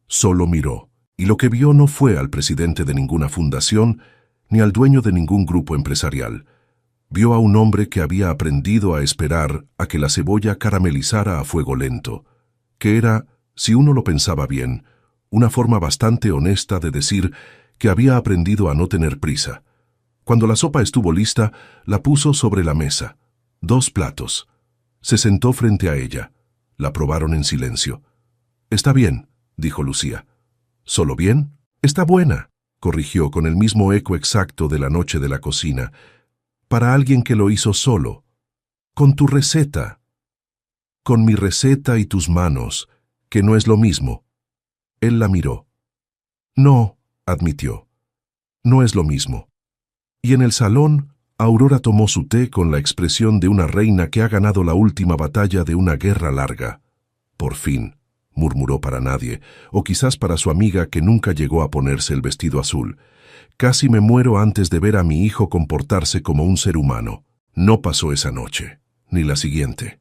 Solo miró. Y lo que vio no fue al presidente de ninguna fundación, ni al dueño de ningún grupo empresarial. Vio a un hombre que había aprendido a esperar a que la cebolla caramelizara a fuego lento, que era, si uno lo pensaba bien, una forma bastante honesta de decir que había aprendido a no tener prisa. Cuando la sopa estuvo lista, la puso sobre la mesa. 2 platos. Se sentó frente a ella. La probaron en silencio. «Está bien», dijo Lucía. «¿Solo bien?» «Está buena», corrigió con el mismo eco exacto de la noche de la cocina, para alguien que lo hizo solo. «Con tu receta». «Con mi receta y tus manos, que no es lo mismo». Él la miró. «No», admitió. «No es lo mismo». Y en el salón, Aurora tomó su té con la expresión de una reina que ha ganado la última batalla de una guerra larga. «Por fin», murmuró para nadie, o quizás para su amiga que nunca llegó a ponerse el vestido azul. «Casi me muero antes de ver a mi hijo comportarse como un ser humano». No pasó esa noche, ni la siguiente.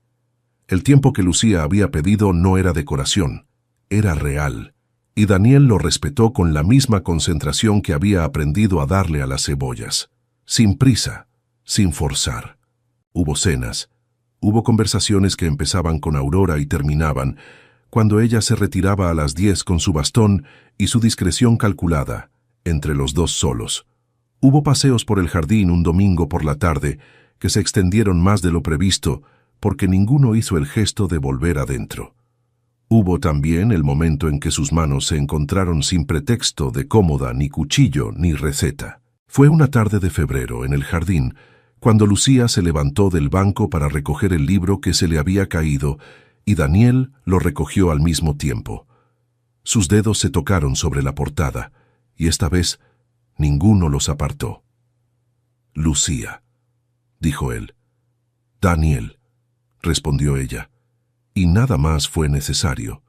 El tiempo que Lucía había pedido no era decoración, era real, y Daniel lo respetó con la misma concentración que había aprendido a darle a las cebollas. Sin prisa, sin forzar. Hubo cenas, hubo conversaciones que empezaban con Aurora y terminaban cuando ella se retiraba a las 10 con su bastón y su discreción calculada, entre los dos solos. Hubo paseos por el jardín un domingo por la tarde que se extendieron más de lo previsto porque ninguno hizo el gesto de volver adentro. Hubo también el momento en que sus manos se encontraron sin pretexto de cómoda, ni cuchillo, ni receta. Fue una tarde de febrero en el jardín, cuando Lucía se levantó del banco para recoger el libro que se le había caído y Daniel lo recogió al mismo tiempo. Sus dedos se tocaron sobre la portada, y esta vez ninguno los apartó. «Lucía», dijo él. «Daniel», respondió ella, y nada más fue necesario.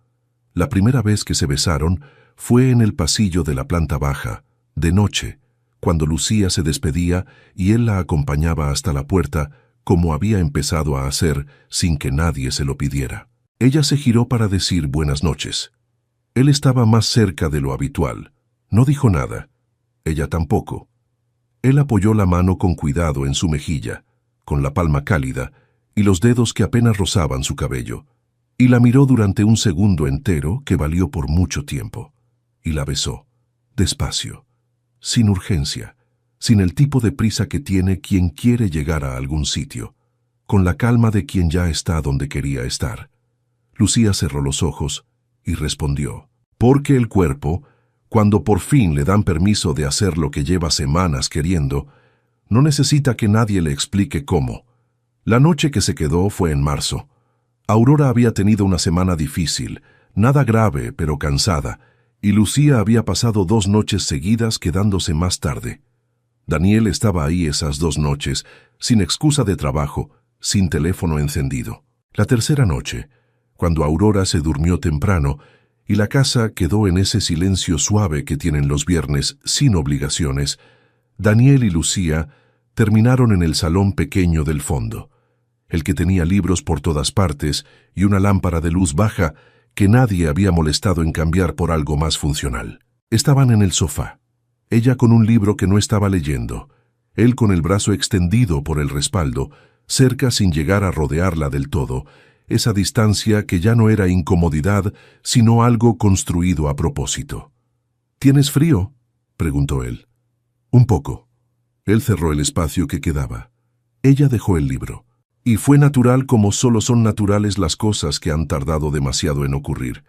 La primera vez que se besaron fue en el pasillo de la planta baja, de noche, cuando Lucía se despedía y él la acompañaba hasta la puerta, como había empezado a hacer sin que nadie se lo pidiera. Ella se giró para decir buenas noches. Él estaba más cerca de lo habitual. No dijo nada. Ella tampoco. Él apoyó la mano con cuidado en su mejilla, con la palma cálida y los dedos que apenas rozaban su cabello, y la miró durante un segundo entero que valió por mucho tiempo, y la besó, despacio, sin urgencia, sin el tipo de prisa que tiene quien quiere llegar a algún sitio, con la calma de quien ya está donde quería estar. Lucía cerró los ojos y respondió: porque el cuerpo, cuando por fin le dan permiso de hacer lo que lleva semanas queriendo, no necesita que nadie le explique cómo. La noche que se quedó fue en marzo. Aurora había tenido una semana difícil, nada grave, pero cansada, y Lucía había pasado 2 noches seguidas quedándose más tarde. Daniel estaba ahí esas 2 noches, sin excusa de trabajo, sin teléfono encendido. La tercera noche, cuando Aurora se durmió temprano, y la casa quedó en ese silencio suave que tienen los viernes, sin obligaciones, Daniel y Lucía terminaron en el salón pequeño del fondo, el que tenía libros por todas partes y una lámpara de luz baja que nadie había molestado en cambiar por algo más funcional. Estaban en el sofá, ella con un libro que no estaba leyendo, él con el brazo extendido por el respaldo, cerca sin llegar a rodearla del todo, esa distancia que ya no era incomodidad, sino algo construido a propósito. ¿Tienes frío?, preguntó él. Un poco. Él cerró el espacio que quedaba. Ella dejó el libro. Y fue natural como solo son naturales las cosas que han tardado demasiado en ocurrir.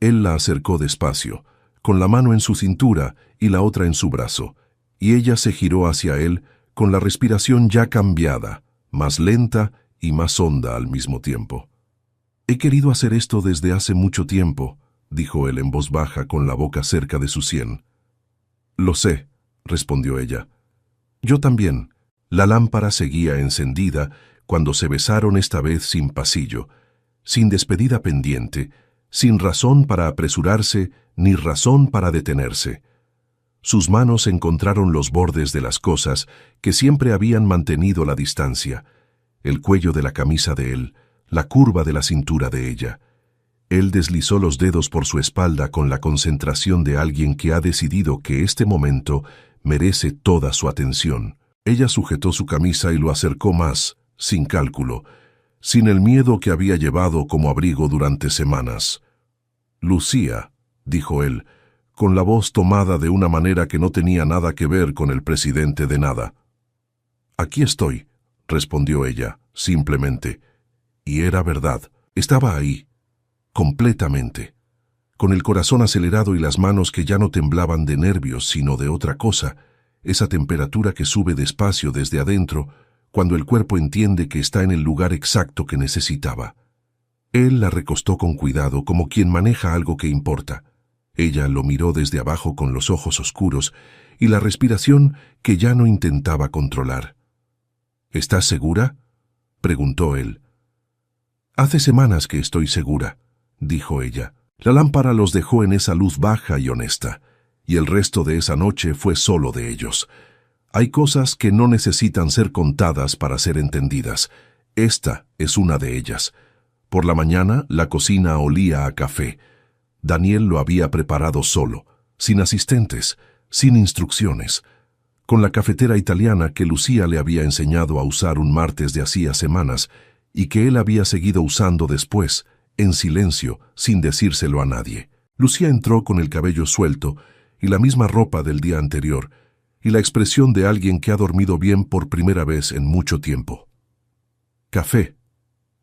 Él la acercó despacio, con la mano en su cintura y la otra en su brazo, y ella se giró hacia él con la respiración ya cambiada, más lenta y más honda al mismo tiempo. He querido hacer esto desde hace mucho tiempo, dijo él en voz baja con la boca cerca de su sien. Lo sé, respondió ella. Yo también. La lámpara seguía encendida cuando se besaron esta vez sin pasillo, sin despedida pendiente, sin razón para apresurarse ni razón para detenerse. Sus manos encontraron los bordes de las cosas que siempre habían mantenido la distancia, el cuello de la camisa de él, la curva de la cintura de ella. Él deslizó los dedos por su espalda con la concentración de alguien que ha decidido que este momento merece toda su atención. Ella sujetó su camisa y lo acercó más, sin cálculo, sin el miedo que había llevado como abrigo durante semanas. Lucía, dijo él, con la voz tomada de una manera que no tenía nada que ver con el presidente de nada. Aquí estoy, respondió ella, simplemente. Y era verdad, estaba ahí, completamente, con el corazón acelerado y las manos que ya no temblaban de nervios sino de otra cosa, esa temperatura que sube despacio desde adentro cuando el cuerpo entiende que está en el lugar exacto que necesitaba. Él la recostó con cuidado como quien maneja algo que importa. Ella lo miró desde abajo con los ojos oscuros y la respiración que ya no intentaba controlar. ¿Estás segura?, preguntó él. Hace semanas que estoy segura, dijo ella. La lámpara los dejó en esa luz baja y honesta, y el resto de esa noche fue solo de ellos. Hay cosas que no necesitan ser contadas para ser entendidas. Esta es una de ellas. Por la mañana, la cocina olía a café. Daniel lo había preparado solo, sin asistentes, sin instrucciones, con la cafetera italiana que Lucía le había enseñado a usar un martes de hacía semanas y que él había seguido usando después, en silencio, sin decírselo a nadie. Lucía entró con el cabello suelto y la misma ropa del día anterior, y la expresión de alguien que ha dormido bien por primera vez en mucho tiempo. «Café»,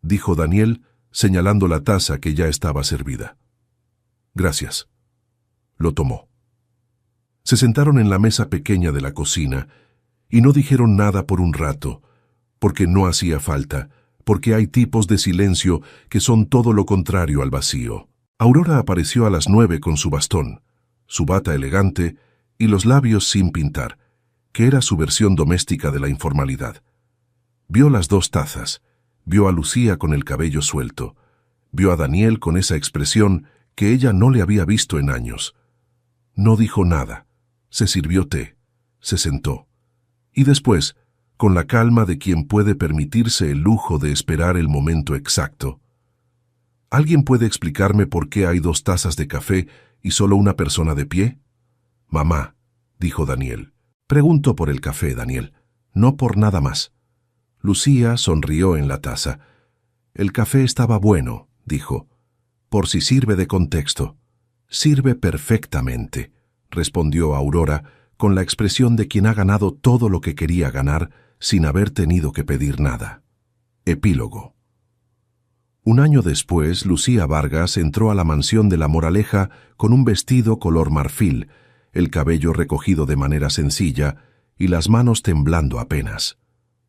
dijo Daniel, señalando la taza que ya estaba servida. «Gracias». Lo tomó. Se sentaron en la mesa pequeña de la cocina y no dijeron nada por un rato, porque no hacía falta, porque hay tipos de silencio que son todo lo contrario al vacío. Aurora apareció a las 9 con su bastón, su bata elegante y los labios sin pintar, que era su versión doméstica de la informalidad. Vio las 2 tazas, vio a Lucía con el cabello suelto, vio a Daniel con esa expresión que ella no le había visto en años. No dijo nada, se sirvió té, se sentó, y después, con la calma de quien puede permitirse el lujo de esperar el momento exacto. ¿Alguien puede explicarme por qué hay 2 tazas de café y solo una persona de pie? Mamá, dijo Daniel. Pregunto por el café, Daniel, no por nada más. Lucía sonrió en la taza. El café estaba bueno, dijo. Por si sirve de contexto. Sirve perfectamente, respondió Aurora, con la expresión de quien ha ganado todo lo que quería ganar sin haber tenido que pedir nada. Epílogo. Un año después, Lucía Vargas entró a la mansión de La Moraleja con un vestido color marfil, el cabello recogido de manera sencilla y las manos temblando apenas.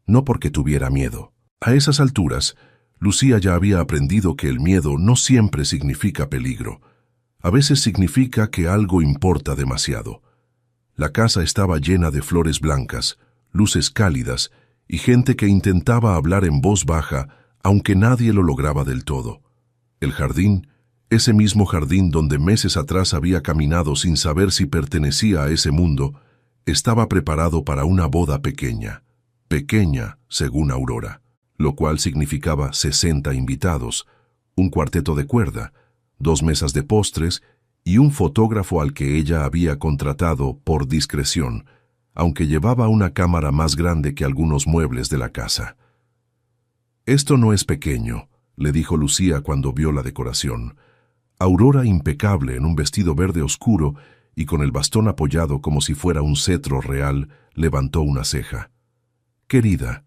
No porque tuviera miedo. A esas alturas, Lucía ya había aprendido que el miedo no siempre significa peligro. A veces significa que algo importa demasiado. La casa estaba llena de flores blancas, luces cálidas y gente que intentaba hablar en voz baja, aunque nadie lo lograba del todo. El jardín, ese mismo jardín donde meses atrás había caminado sin saber si pertenecía a ese mundo, estaba preparado para una boda pequeña, según Aurora, lo cual significaba 60 invitados, un cuarteto de cuerda, 2 mesas de postres y un fotógrafo al que ella había contratado por discreción, aunque llevaba una cámara más grande que algunos muebles de la casa. «Esto no es pequeño», le dijo Lucía cuando vio la decoración. Aurora, impecable en un vestido verde oscuro y con el bastón apoyado como si fuera un cetro real, levantó una ceja. «Querida,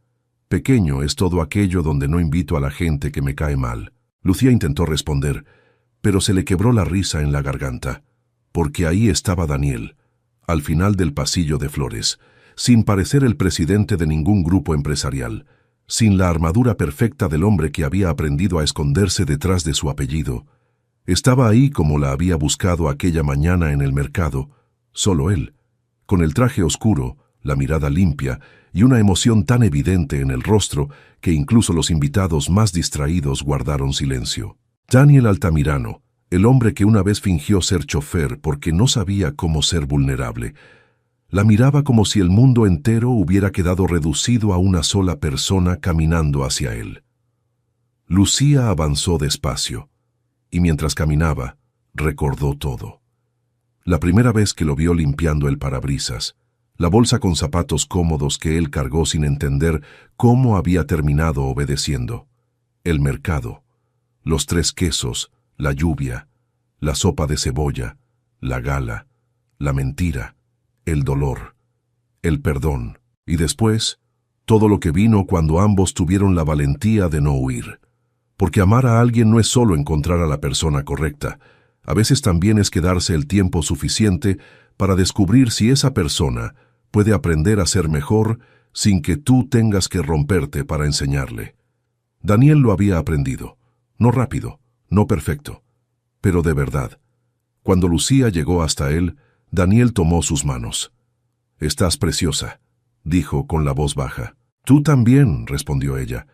pequeño es todo aquello donde no invito a la gente que me cae mal». Lucía intentó responder, pero se le quebró la risa en la garganta, porque ahí estaba Daniel, al final del pasillo de flores, sin parecer el presidente de ningún grupo empresarial, sin la armadura perfecta del hombre que había aprendido a esconderse detrás de su apellido. Estaba ahí como la había buscado aquella mañana en el mercado, solo él, con el traje oscuro, la mirada limpia y una emoción tan evidente en el rostro que incluso los invitados más distraídos guardaron silencio. Daniel Altamirano, el hombre que una vez fingió ser chofer porque no sabía cómo ser vulnerable, la miraba como si el mundo entero hubiera quedado reducido a una sola persona caminando hacia él. Lucía avanzó despacio, y mientras caminaba, recordó todo. La primera vez que lo vio limpiando el parabrisas, la bolsa con zapatos cómodos que él cargó sin entender cómo había terminado obedeciendo, el mercado, los 3 quesos, la lluvia, la sopa de cebolla, la gala, la mentira, el dolor, el perdón, y después, todo lo que vino cuando ambos tuvieron la valentía de no huir. Porque amar a alguien no es solo encontrar a la persona correcta, a veces también es quedarse el tiempo suficiente para descubrir si esa persona puede aprender a ser mejor sin que tú tengas que romperte para enseñarle. Daniel lo había aprendido, no rápido, no perfecto, pero de verdad. Cuando Lucía llegó hasta él, Daniel tomó sus manos. «Estás preciosa», dijo con la voz baja. «Tú también», respondió ella,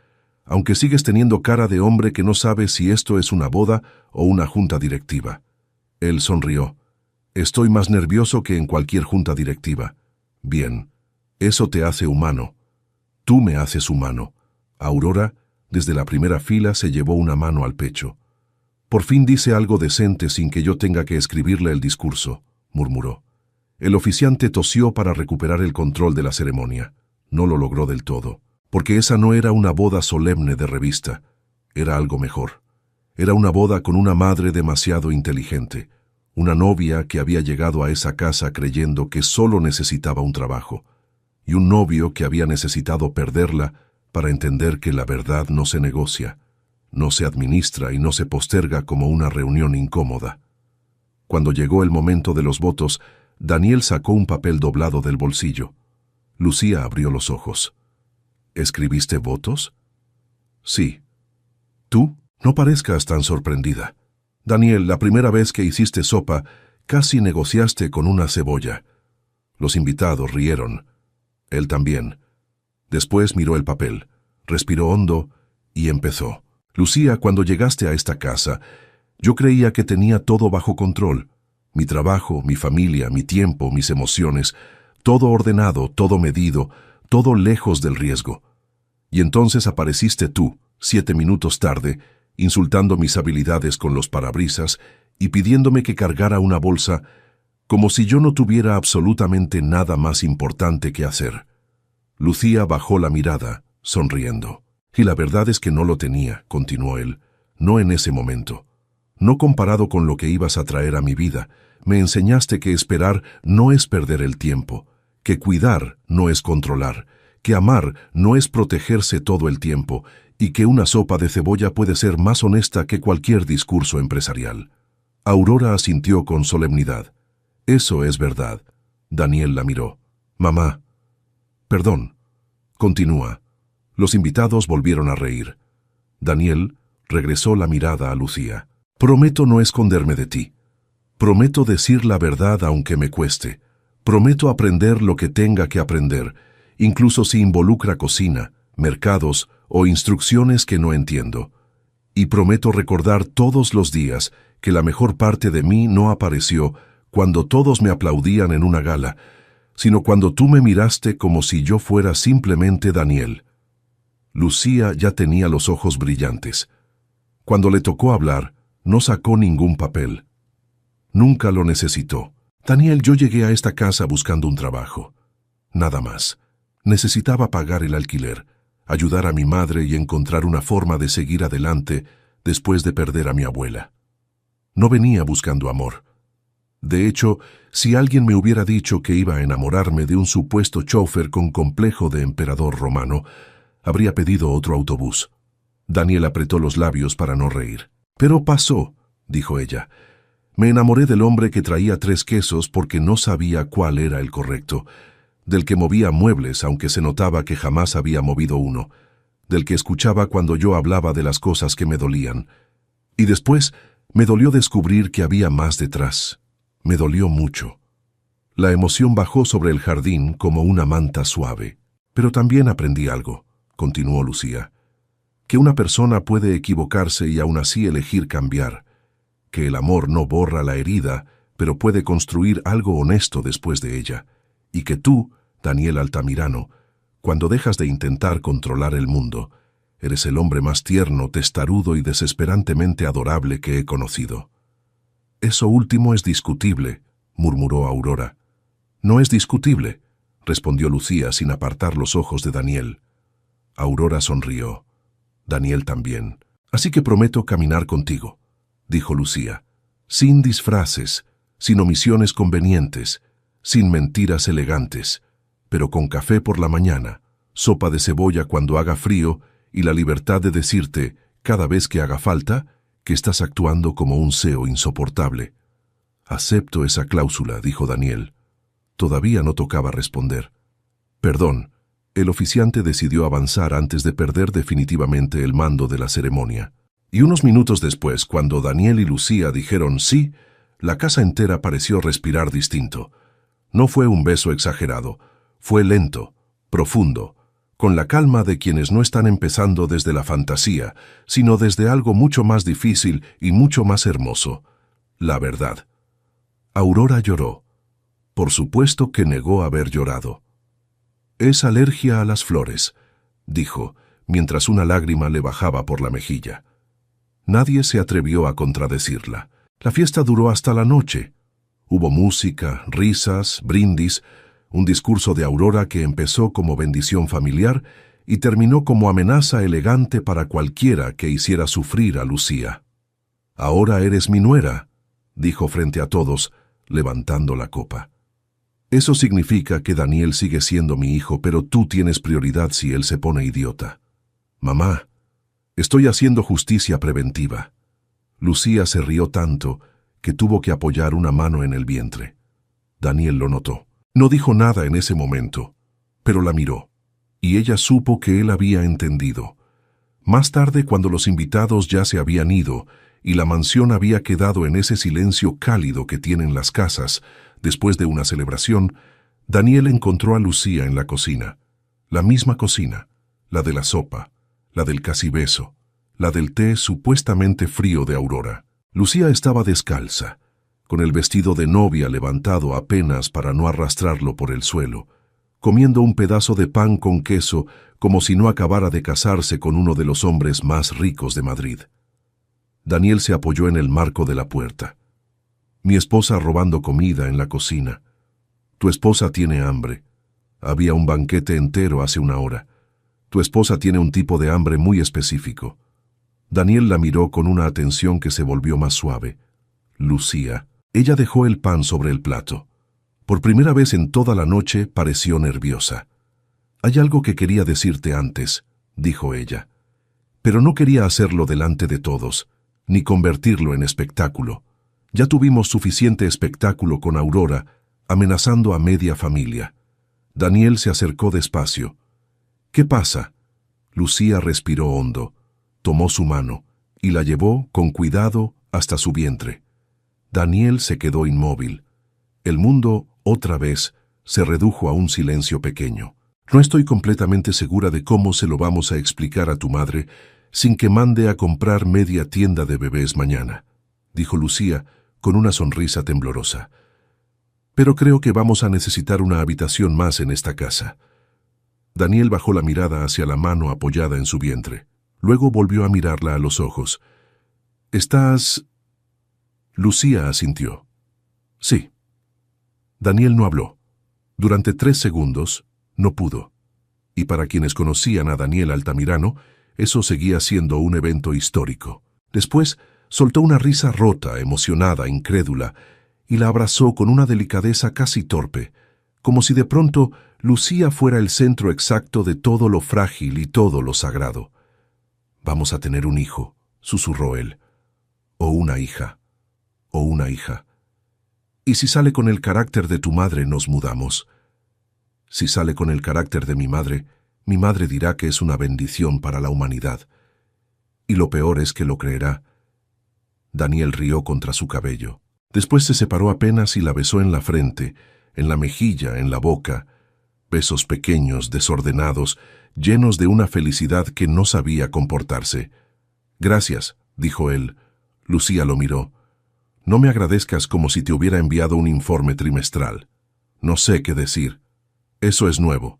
«aunque sigues teniendo cara de hombre que no sabe si esto es una boda o una junta directiva». Él sonrió. «Estoy más nervioso que en cualquier junta directiva». «Bien, eso te hace humano. Tú me haces humano». Aurora, desde la primera fila, se llevó una mano al pecho. «Por fin dice algo decente sin que yo tenga que escribirle el discurso», murmuró. El oficiante tosió para recuperar el control de la ceremonia. No lo logró del todo, porque esa no era una boda solemne de revista. Era algo mejor. Era una boda con una madre demasiado inteligente, una novia que había llegado a esa casa creyendo que solo necesitaba un trabajo, y un novio que había necesitado perderla para entender que la verdad no se negocia, no se administra y no se posterga como una reunión incómoda. Cuando llegó el momento de los votos, Daniel sacó un papel doblado del bolsillo. Lucía abrió los ojos. «¿Escribiste votos?» «Sí». «¿Tú? No parezcas tan sorprendida. Daniel, la primera vez que hiciste sopa, casi negociaste con una cebolla». Los invitados rieron. Él también. Después miró el papel, respiró hondo y empezó. «Lucía, cuando llegaste a esta casa, yo creía que tenía todo bajo control. Mi trabajo, mi familia, mi tiempo, mis emociones, todo ordenado, todo medido, todo lejos del riesgo. Y entonces apareciste tú, 7 minutos tarde, insultando mis habilidades con los parabrisas y pidiéndome que cargara una bolsa, como si yo no tuviera absolutamente nada más importante que hacer». Lucía bajó la mirada, sonriendo. «Y la verdad es que no lo tenía», continuó él, «no en ese momento. No comparado con lo que ibas a traer a mi vida. Me enseñaste que esperar no es perder el tiempo, que cuidar no es controlar, que amar no es protegerse todo el tiempo y que una sopa de cebolla puede ser más honesta que cualquier discurso empresarial. Aurora asintió con solemnidad. Eso es verdad. Daniel la miró. Mamá. Perdón. Continúa. Los invitados volvieron a reír. Daniel regresó la mirada a Lucía. Prometo no esconderme de ti. Prometo decir la verdad aunque me cueste. Prometo aprender lo que tenga que aprender, incluso si involucra cocina, mercados o instrucciones que no entiendo. Y prometo recordar todos los días que la mejor parte de mí no apareció cuando todos me aplaudían en una gala, sino cuando tú me miraste como si yo fuera simplemente Daniel. Lucía ya tenía los ojos brillantes. Cuando le tocó hablar, no sacó ningún papel. Nunca lo necesitó. Daniel, yo llegué a esta casa buscando un trabajo. Nada más. Necesitaba pagar el alquiler, ayudar a mi madre y encontrar una forma de seguir adelante después de perder a mi abuela. No venía buscando amor. De hecho, si alguien me hubiera dicho que iba a enamorarme de un supuesto chófer con complejo de emperador romano, habría pedido otro autobús. Daniel apretó los labios para no reír. Pero pasó, dijo ella. Me enamoré del hombre que traía 3 quesos porque no sabía cuál era el correcto, del que movía muebles aunque se notaba que jamás había movido uno, del que escuchaba cuando yo hablaba de las cosas que me dolían. Y después me dolió descubrir que había más detrás. Me dolió mucho. La emoción bajó sobre el jardín como una manta suave. Pero también aprendí algo, continuó Lucía, que una persona puede equivocarse y aún así elegir cambiar, que el amor no borra la herida, pero puede construir algo honesto después de ella, y que tú, Daniel Altamirano, cuando dejas de intentar controlar el mundo, eres el hombre más tierno, testarudo y desesperantemente adorable que he conocido. Eso último es discutible, murmuró Aurora. No es discutible, respondió Lucía sin apartar los ojos de Daniel. Aurora sonrió. Daniel también. Así que prometo caminar contigo, dijo Lucía, sin disfraces, sin omisiones convenientes, sin mentiras elegantes, pero con café por la mañana, sopa de cebolla cuando haga frío y la libertad de decirte, cada vez que haga falta, que estás actuando como un CEO insoportable. Acepto esa cláusula, dijo Daniel. Todavía no tocaba responder. Perdón, el oficiante decidió avanzar antes de perder definitivamente el mando de la ceremonia. Y unos minutos después, cuando Daniel y Lucía dijeron sí, la casa entera pareció respirar distinto. No fue un beso exagerado, fue lento, profundo, con la calma de quienes no están empezando desde la fantasía, sino desde algo mucho más difícil y mucho más hermoso, la verdad. Aurora lloró. Por supuesto que negó haber llorado. Es alergia a las flores, dijo, mientras una lágrima le bajaba por la mejilla. Nadie se atrevió a contradecirla. La fiesta duró hasta la noche. Hubo música, risas, brindis, un discurso de Aurora que empezó como bendición familiar y terminó como amenaza elegante para cualquiera que hiciera sufrir a Lucía. Ahora eres mi nuera, dijo frente a todos, levantando la copa. Eso significa que Daniel sigue siendo mi hijo, pero tú tienes prioridad si él se pone idiota. Mamá, estoy haciendo justicia preventiva. Lucía se rió tanto que tuvo que apoyar una mano en el vientre. Daniel lo notó. No dijo nada en ese momento, pero la miró, y ella supo que él había entendido. Más tarde, cuando los invitados ya se habían ido y la mansión había quedado en ese silencio cálido que tienen las casas, después de una celebración, Daniel encontró a Lucía en la cocina. La misma cocina, la de la sopa, la del casi beso, la del té supuestamente frío de Aurora. Lucía estaba descalza, con el vestido de novia levantado apenas para no arrastrarlo por el suelo, comiendo un pedazo de pan con queso como si no acabara de casarse con uno de los hombres más ricos de Madrid. Daniel se apoyó en el marco de la puerta. Mi esposa robando comida en la cocina. Tu esposa tiene hambre. Había un banquete entero hace una hora. Tu esposa tiene un tipo de hambre muy específico. Daniel la miró con una atención que se volvió más suave. Lucía. Ella dejó el pan sobre el plato. Por primera vez en toda la noche pareció nerviosa. Hay algo que quería decirte antes, dijo ella, pero no quería hacerlo delante de todos, ni convertirlo en espectáculo. Ya tuvimos suficiente espectáculo con Aurora, amenazando a media familia. Daniel se acercó despacio. ¿Qué pasa? Lucía respiró hondo, tomó su mano y la llevó con cuidado hasta su vientre. Daniel se quedó inmóvil. El mundo, otra vez, se redujo a un silencio pequeño. No estoy completamente segura de cómo se lo vamos a explicar a tu madre sin que mande a comprar media tienda de bebés mañana, dijo Lucía con una sonrisa temblorosa. Pero creo que vamos a necesitar una habitación más en esta casa. Daniel bajó la mirada hacia la mano apoyada en su vientre. Luego volvió a mirarla a los ojos. ¿Estás...? Lucía asintió. Sí. Daniel no habló. Durante 3 segundos, no pudo. Y para quienes conocían a Daniel Altamirano, eso seguía siendo un evento histórico. Después, soltó una risa rota, emocionada, incrédula, y la abrazó con una delicadeza casi torpe, como si de pronto Lucía fuera el centro exacto de todo lo frágil y todo lo sagrado. «Vamos a tener un hijo», susurró él. «O una hija. O una hija. Y si sale con el carácter de tu madre, nos mudamos. Si sale con el carácter de mi madre dirá que es una bendición para la humanidad. Y lo peor es que lo creerá». Daniel rió contra su cabello. Después se separó apenas y la besó en la frente, en la mejilla, en la boca. Besos pequeños, desordenados, llenos de una felicidad que no sabía comportarse. «Gracias», dijo él. Lucía lo miró. «No me agradezcas como si te hubiera enviado un informe trimestral. No sé qué decir. Eso es nuevo.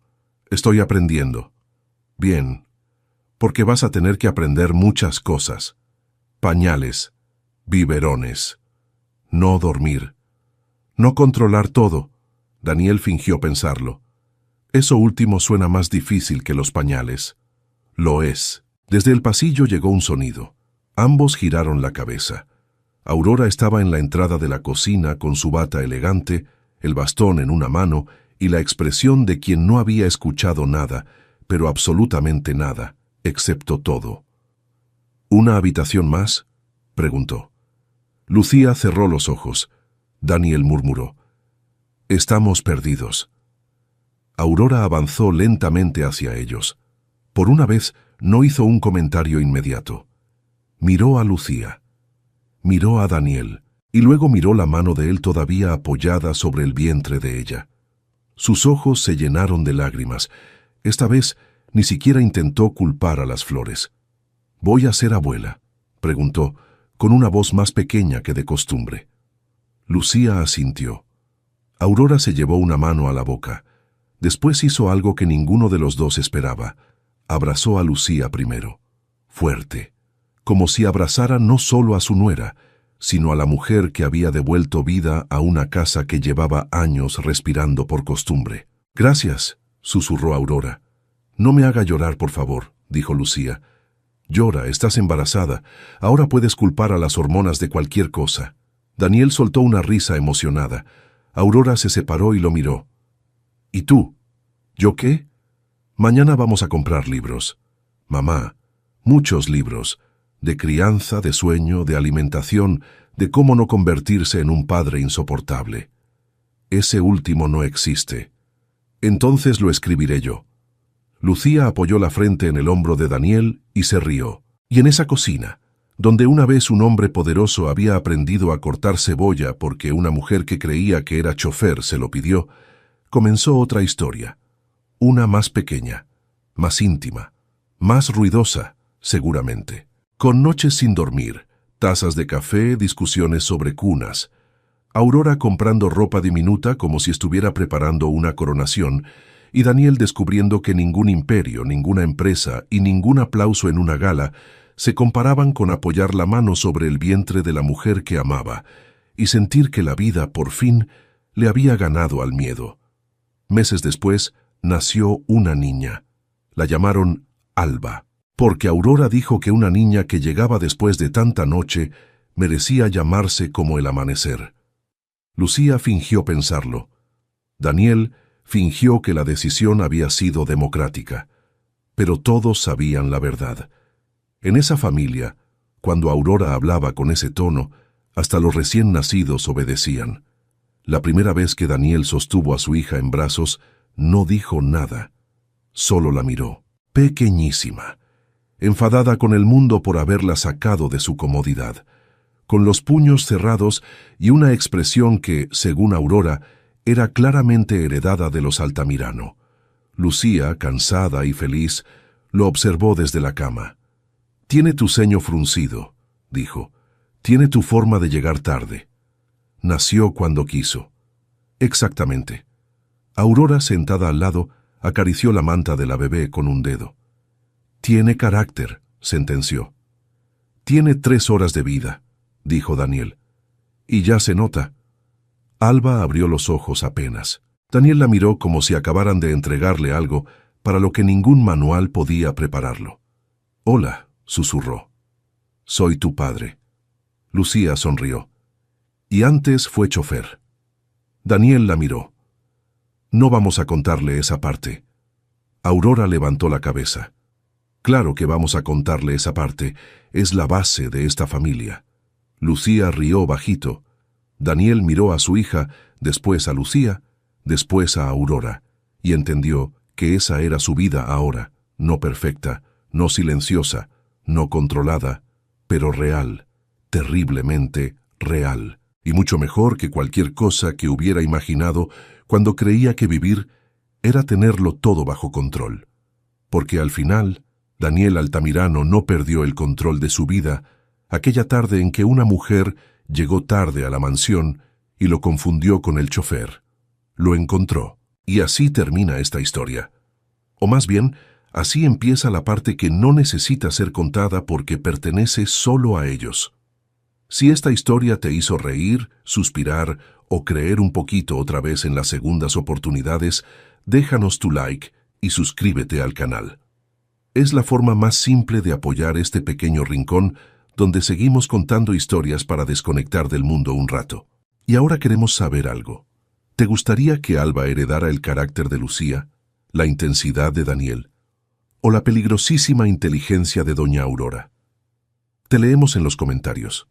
Estoy aprendiendo». «Bien, porque vas a tener que aprender muchas cosas. Pañales, biberones, no dormir, no controlar todo». Daniel fingió pensarlo. «Eso último suena más difícil que los pañales». «Lo es». Desde el pasillo llegó un sonido. Ambos giraron la cabeza. Aurora estaba en la entrada de la cocina con su bata elegante, el bastón en una mano y la expresión de quien no había escuchado nada, pero absolutamente nada, excepto todo. «¿Una habitación más?», preguntó. Lucía cerró los ojos. Daniel murmuró: «Estamos perdidos». Aurora avanzó lentamente hacia ellos. Por una vez no hizo un comentario inmediato. Miró a Lucía. Miró a Daniel, y luego miró la mano de él todavía apoyada sobre el vientre de ella. Sus ojos se llenaron de lágrimas. Esta vez ni siquiera intentó culpar a las flores. «¿Voy a ser abuela?», preguntó, con una voz más pequeña que de costumbre. Lucía asintió. Aurora se llevó una mano a la boca. Después hizo algo que ninguno de los dos esperaba. Abrazó a Lucía primero, fuerte, como si abrazara no solo a su nuera, sino a la mujer que había devuelto vida a una casa que llevaba años respirando por costumbre. «Gracias», susurró Aurora. «No me haga llorar, por favor», dijo Lucía. «Llora, estás embarazada. Ahora puedes culpar a las hormonas de cualquier cosa». Daniel soltó una risa emocionada. Aurora se separó y lo miró. «¿Y tú? ¿Yo qué? Mañana vamos a comprar libros. Mamá, muchos libros. De crianza, de sueño, de alimentación, de cómo no convertirse en un padre insoportable. Ese último no existe. Entonces lo escribiré yo». Lucía apoyó la frente en el hombro de Daniel y se rió. Y en esa cocina, donde una vez un hombre poderoso había aprendido a cortar cebolla porque una mujer que creía que era chofer se lo pidió, comenzó otra historia. Una más pequeña, más íntima, más ruidosa, seguramente. Con noches sin dormir, tazas de café, discusiones sobre cunas. Aurora comprando ropa diminuta como si estuviera preparando una coronación, y Daniel descubriendo que ningún imperio, ninguna empresa y ningún aplauso en una gala se comparaban con apoyar la mano sobre el vientre de la mujer que amaba y sentir que la vida, por fin, le había ganado al miedo. Meses después, nació una niña. La llamaron Alba, porque Aurora dijo que una niña que llegaba después de tanta noche merecía llamarse como el amanecer. Lucía fingió pensarlo. Daniel Fingió que la decisión había sido democrática, pero todos sabían la verdad. En esa familia, cuando Aurora hablaba con ese tono, hasta los recién nacidos obedecían. La primera vez que Daniel sostuvo a su hija en brazos, no dijo nada. Solo la miró, pequeñísima, enfadada con el mundo por haberla sacado de su comodidad, con los puños cerrados y una expresión que, según Aurora, era claramente heredada de los Altamirano. Lucía, cansada y feliz, lo observó desde la cama. «Tiene tu ceño fruncido», dijo. «Tiene tu forma de llegar tarde. Nació cuando quiso». «Exactamente». Aurora, sentada al lado, acarició la manta de la bebé con un dedo. «Tiene carácter», sentenció. «Tiene 3 horas de vida», dijo Daniel. «Y ya se nota». Alba abrió los ojos apenas. Daniel la miró como si acabaran de entregarle algo para lo que ningún manual podía prepararlo. «Hola», susurró. «Soy tu padre». Lucía sonrió. «Y antes fue chofer». Daniel la miró. «No vamos a contarle esa parte». Aurora levantó la cabeza. «Claro que vamos a contarle esa parte. Es la base de esta familia». Lucía rió bajito. Daniel miró a su hija, después a Lucía, después a Aurora, y entendió que esa era su vida ahora, no perfecta, no silenciosa, no controlada, pero real, terriblemente real, y mucho mejor que cualquier cosa que hubiera imaginado cuando creía que vivir era tenerlo todo bajo control. Porque al final, Daniel Altamirano no perdió el control de su vida aquella tarde en que una mujer llegó tarde a la mansión y lo confundió con el chofer. Lo encontró, y así termina esta historia. O más bien, así empieza la parte que no necesita ser contada porque pertenece solo a ellos. Si esta historia te hizo reír, suspirar o creer un poquito otra vez en las segundas oportunidades, déjanos tu like y suscríbete al canal. Es la forma más simple de apoyar este pequeño rincón donde seguimos contando historias para desconectar del mundo un rato. Y ahora queremos saber algo. ¿Te gustaría que Alba heredara el carácter de Lucía, la intensidad de Daniel, o la peligrosísima inteligencia de doña Aurora? Te leemos en los comentarios.